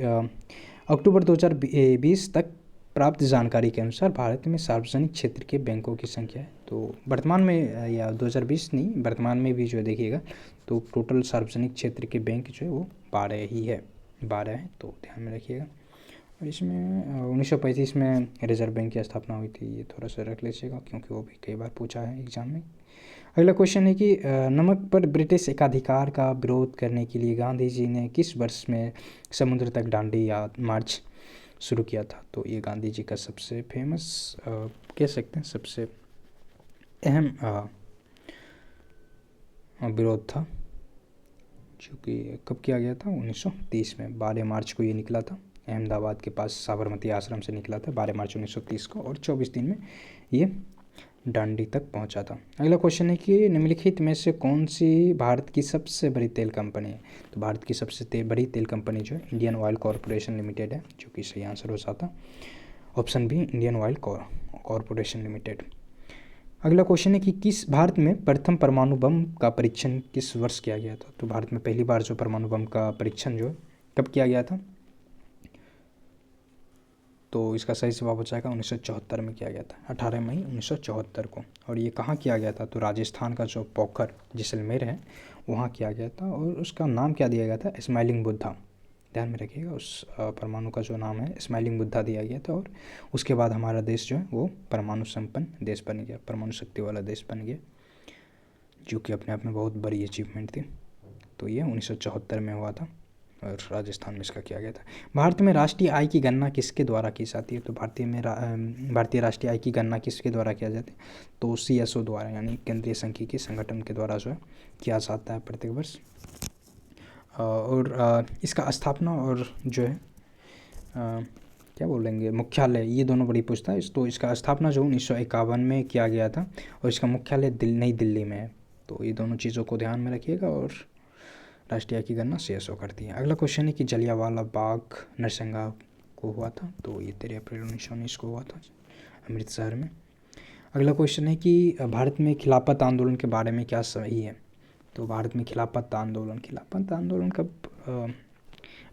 अक्टूबर 2020 तक प्राप्त जानकारी के अनुसार भारत में सार्वजनिक क्षेत्र के बैंकों की संख्या है? तो वर्तमान में या 2020 नहीं, वर्तमान में भी जो है देखिएगा, तो टोटल सार्वजनिक क्षेत्र के बैंक जो है वो 12 ही है, 12 है, तो ध्यान में रखिएगा। और इसमें 1935 में रिजर्व बैंक की स्थापना हुई थी, ये थोड़ा सा रख लीजिएगा, क्योंकि वो भी कई बार पूछा है एग्जाम में। अगला क्वेश्चन है कि नमक पर ब्रिटिश एकाधिकार का विरोध करने के लिए गांधी जी ने किस वर्ष में समुद्र तक दांडी या मार्च शुरू किया था? तो ये गांधी जी का सबसे फेमस कह सकते हैं, सबसे अहम विरोध था, जो कि कब किया गया था? 1930 में 12 मार्च को ये निकला था, अहमदाबाद के पास साबरमती आश्रम से निकला था 12 मार्च 1930 को, और 24 दिन में ये दांडी तक पहुंचा था। अगला क्वेश्चन है कि निम्नलिखित में से कौन सी भारत की सबसे बड़ी तेल कंपनी है? तो भारत की सबसे बड़ी तेल कंपनी जो है इंडियन ऑयल कॉरपोरेशन लिमिटेड है, जो कि सही आंसर हो जाता option B, Indian Oil Corporation Limited. अगला क्वेश्चन है कि किस भारत में प्रथम परमाणु बम का परीक्षण किस वर्ष किया गया था? तो भारत में पहली बार जो परमाणु बम का परीक्षण जो है कब किया गया था? तो इसका सही जवाब हो जाएगा 1974 में किया गया था, 18 मई 1974 को। और ये कहाँ किया गया था? तो राजस्थान का जो पोखर जैसलमेर है वहाँ किया गया था, और उसका नाम क्या दिया गया था? स्माइलिंग बुद्धा। ध्यान में रखिएगा, उस परमाणु का जो नाम है स्माइलिंग बुद्धा दिया गया था। और उसके बाद हमारा देश जो है वो परमाणु संपन्न देश बन गया, परमाणु शक्ति वाला देश बन गया, जो कि अपने आप में बहुत बड़ी अचीवमेंट थी। तो ये 1974 में हुआ था, और राजस्थान में इसका किया गया था। भारत में राष्ट्रीय आय की गणना किसके द्वारा की जाती है? तो भारतीय राष्ट्रीय आय की गणना किसके द्वारा किया जाता है? तो CSO द्वारा, यानी केंद्रीय सांख्यिकी संगठन के द्वारा जो है किया जाता है प्रत्येक वर्ष। और इसका स्थापना और जो है क्या बोलेंगे, मुख्यालय, ये दोनों बड़ी पूछता है। तो इसका स्थापना जो 1951 में किया गया था, और इसका मुख्यालय नई दिल्ली में है। तो ये दोनों चीज़ों को ध्यान में रखिएगा, और राष्ट्रीय आय की गणना CSO करती है। अगला क्वेश्चन है कि जलियांवाला बाग नरसंहार को हुआ था, तो ये 13 अप्रैल 1919 को हुआ था अमृतसर में। अगला क्वेश्चन है कि भारत में खिलाफत आंदोलन के बारे में क्या सही है। तो भारत में खिलाफत आंदोलन कब,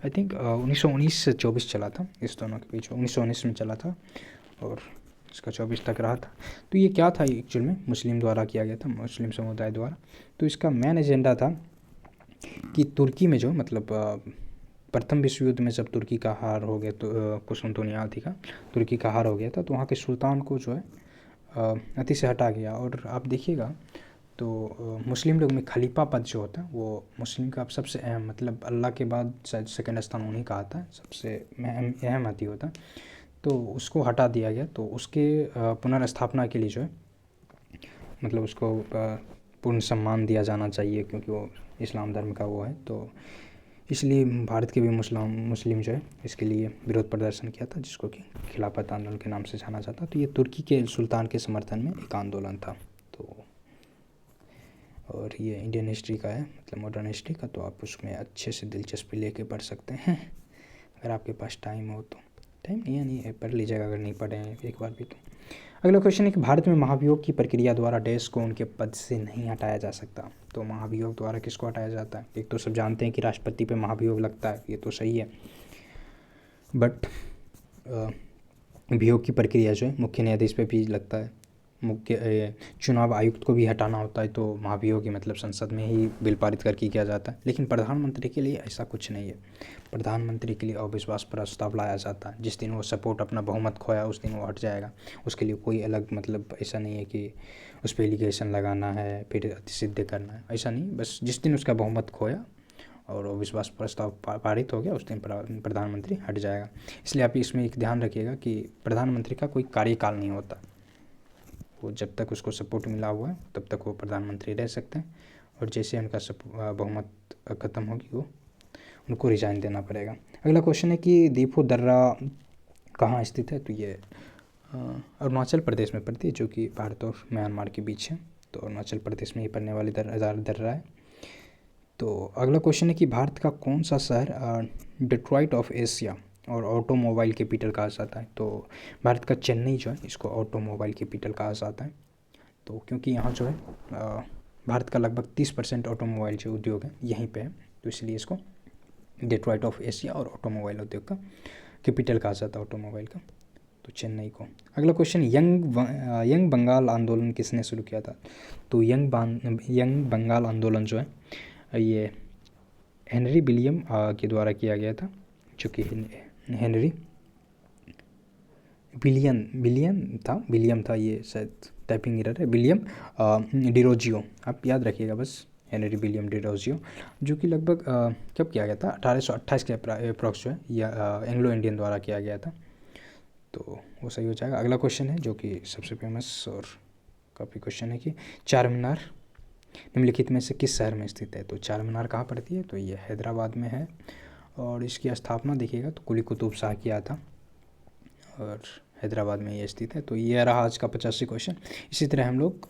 आई थिंक 1919 से 24 चला था, इस दोनों के बीच 1919 में चला था और इसका 24 तक रहा था। तो ये क्या था, एक्चुअल में मुस्लिम द्वारा किया गया था, मुस्लिम समुदाय द्वारा। तो इसका मेन एजेंडा था कि तुर्की में जो मतलब प्रथम विश्व युद्ध में जब तुर्की का हार हो गया, तो कुसुमतुनियादी का तुर्की का हार हो गया था, तो वहाँ के सुल्तान को जो है अति से हटा गया। और आप देखिएगा तो मुस्लिम लोग में खलीफा पद जो होता है वो मुस्लिम का सबसे अहम, मतलब अल्लाह के बाद शायद सेकंड स्थान उन्हीं का आता है, सबसे अहम अति होता है। तो उसको हटा दिया गया, तो उसके पुनर्स्थापना के लिए जो है मतलब उसको पूर्ण सम्मान दिया जाना चाहिए, क्योंकि वो इस्लाम धर्म का वो है। तो इसलिए भारत के भी मुस्लिम जो है इसके लिए विरोध प्रदर्शन किया था, जिसको कि खिलाफत आंदोलन के नाम से जाना जाता। तो ये तुर्की के सुल्तान के समर्थन में एक आंदोलन था। तो और ये इंडियन हिस्ट्री का है, मतलब मॉडर्न हिस्ट्री का, तो आप उसमें अच्छे से दिलचस्पी लेके पढ़ सकते हैं अगर आपके पास टाइम हो तो। टाइम नहीं है पढ़ लीजिएगा, अगर नहीं पढ़े हैं एक बार भी तो। अगला क्वेश्चन है कि भारत में महाभियोग की प्रक्रिया द्वारा देश को उनके पद से नहीं हटाया जा सकता। तो महाभियोग द्वारा किसको हटाया जाता है। एक तो सब जानते हैं कि राष्ट्रपति पे महाभियोग लगता है, ये तो सही है, बट वियोग की प्रक्रिया जो है मुख्य न्यायाधीश पे भी लगता है। मुख्य चुनाव आयुक्त को भी हटाना होता है, तो महाभियोग मतलब संसद में ही बिल पारित करके किया जाता है। लेकिन प्रधानमंत्री के लिए ऐसा कुछ नहीं है। प्रधानमंत्री के लिए अविश्वास प्रस्ताव लाया जाता है, जिस दिन वो सपोर्ट अपना बहुमत खोया उस दिन वो हट जाएगा। उसके लिए कोई अलग मतलब ऐसा नहीं है कि उस पर एलिगेशन लगाना है फिर सिद्ध करना है, ऐसा नहीं। बस जिस दिन उसका बहुमत खोया और अविश्वास प्रस्ताव पारित हो गया उस दिन प्रधानमंत्री हट जाएगा। इसलिए आप इसमें एक ध्यान रखिएगा कि प्रधानमंत्री का कोई कार्यकाल नहीं होता, वो जब तक उसको सपोर्ट मिला हुआ है तब तक वो प्रधानमंत्री रह सकते हैं, और जैसे उनका बहुमत ख़त्म होगी वो उनको रिजाइन देना पड़ेगा। अगला क्वेश्चन है कि दीपो दर्रा कहाँ स्थित है। तो ये अरुणाचल प्रदेश में पड़ती है, जो कि भारत और म्यांमार के बीच है। तो अरुणाचल प्रदेश में ही पड़ने वाली दर्रा है। तो अगला क्वेश्चन है कि भारत का कौन सा शहर डेट्रॉइट ऑफ एशिया और ऑटोमोबाइल कैपिटल कहा जाता है। तो भारत का चेन्नई जो है इसको ऑटोमोबाइल कैपिटल कहा जाता है। तो क्योंकि यहाँ जो है भारत का लगभग 30% ऑटोमोबाइल जो उद्योग है यहीं पे है, तो इसलिए इसको डेट्रॉइट ऑफ एशिया और ऑटोमोबाइल उद्योग का कैपिटल कहा जाता है ऑटोमोबाइल का, तो चेन्नई को। अगला क्वेश्चन, यंग बंगाल आंदोलन किसने शुरू किया था। तो यंग बंगाल आंदोलन जो है ये हेनरी विलियम के द्वारा किया गया था, जो कि हेनरी विलियम था, ये शायद टाइपिंग एरर है, विलियम डिरोजियो, आप याद रखिएगा बस, हेनरी विलियम डिरोजियो, जो कि लगभग कब किया गया था 1828 के अप्रॉक्स जो है या एंग्लो इंडियन द्वारा किया गया था, तो वो सही हो जाएगा। अगला क्वेश्चन है जो कि सबसे फेमस और काफ़ी क्वेश्चन है कि चार मीनार निम्नलिखित में से किस शहर में स्थित है। तो चार मीनार कहाँ पड़ती है, तो ये हैदराबाद में है, और इसकी स्थापना देखिएगा तो कुली कुतुब शाह किया था, और हैदराबाद में ये स्थित है। तो ये रहा आज का 85 क्वेश्चन। इसी तरह हम लोग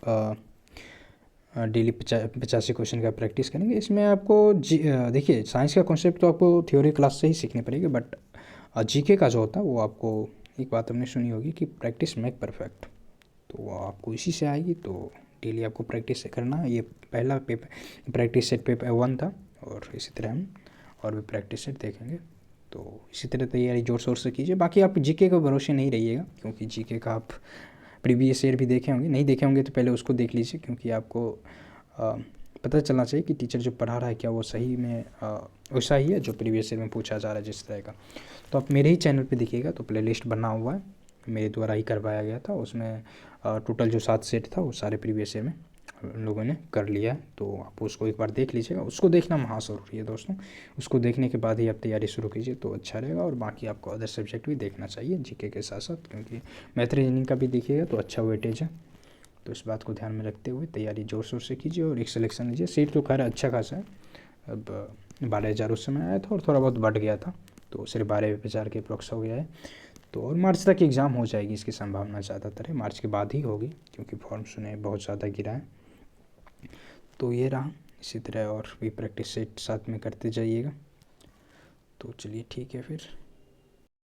डेली 85 क्वेश्चन का प्रैक्टिस करेंगे। इसमें आपको देखिए साइंस का कॉन्सेप्ट तो आपको थ्योरी क्लास से ही सीखने पड़ेगा, बट जीके का जो होता है वो आपको, एक बात हमने सुनी होगी कि प्रैक्टिस मेक परफेक्ट, तो वो आपको इसी से आएगी। तो डेली आपको प्रैक्टिस करना है। ये पहला पेपर प्रैक्टिस सेट पेपर 1 था, और इसी तरह हम और भी प्रैक्टिस सेट देखेंगे। तो इसी तरह तैयारी जोर शोर से कीजिए। बाकी आप जीके के भरोसे नहीं रहिएगा, क्योंकि जीके का आप प्रीवियस ईयर भी देखे होंगे, नहीं देखे होंगे तो पहले उसको देख लीजिए, क्योंकि आपको पता चलना चाहिए कि टीचर जो पढ़ा रहा है क्या वो सही में वैसा ही है जो प्रीवियस ईयर में पूछा जा रहा है जिस तरह का। तो आप मेरे ही चैनल पे देखिएगा तो प्लेलिस्ट बना हुआ है, मेरे द्वारा ही करवाया गया था, उसमें टोटल जो 7 सेट था वो सारे प्रीवियस ईयर में हम लोगों ने कर लिया है। तो आप उसको एक बार देख लीजिएगा, उसको देखना महाजरूरी है दोस्तों, उसको देखने के बाद ही आप तैयारी शुरू कीजिए तो अच्छा रहेगा। और बाकी आपको अदर सब्जेक्ट भी देखना चाहिए जीके के साथ साथ, क्योंकि मैथ रीजनिंग का भी देखिएगा तो अच्छा वेटेज है। तो इस बात को ध्यान में रखते हुए तैयारी जोर शोर से कीजिए और एक सिलेक्शन लीजिए। सीट तो खैर अच्छा खासा है, अब 12,000 उस समय आया था और थोड़ा बहुत बढ़ गया था, तो सिर्फ 12,000 के अप्रॉक्स हो गया है। तो और मार्च तक एग्ज़ाम हो जाएगी, इसकी संभावना ज़्यादातर है, मार्च के बाद ही होगी, क्योंकि फॉर्म सुने बहुत ज़्यादा गिरा है। तो ये रहा इसी तरह और भी प्रैक्टिस सेट साथ में करते जाइएगा। तो चलिए ठीक है फिर।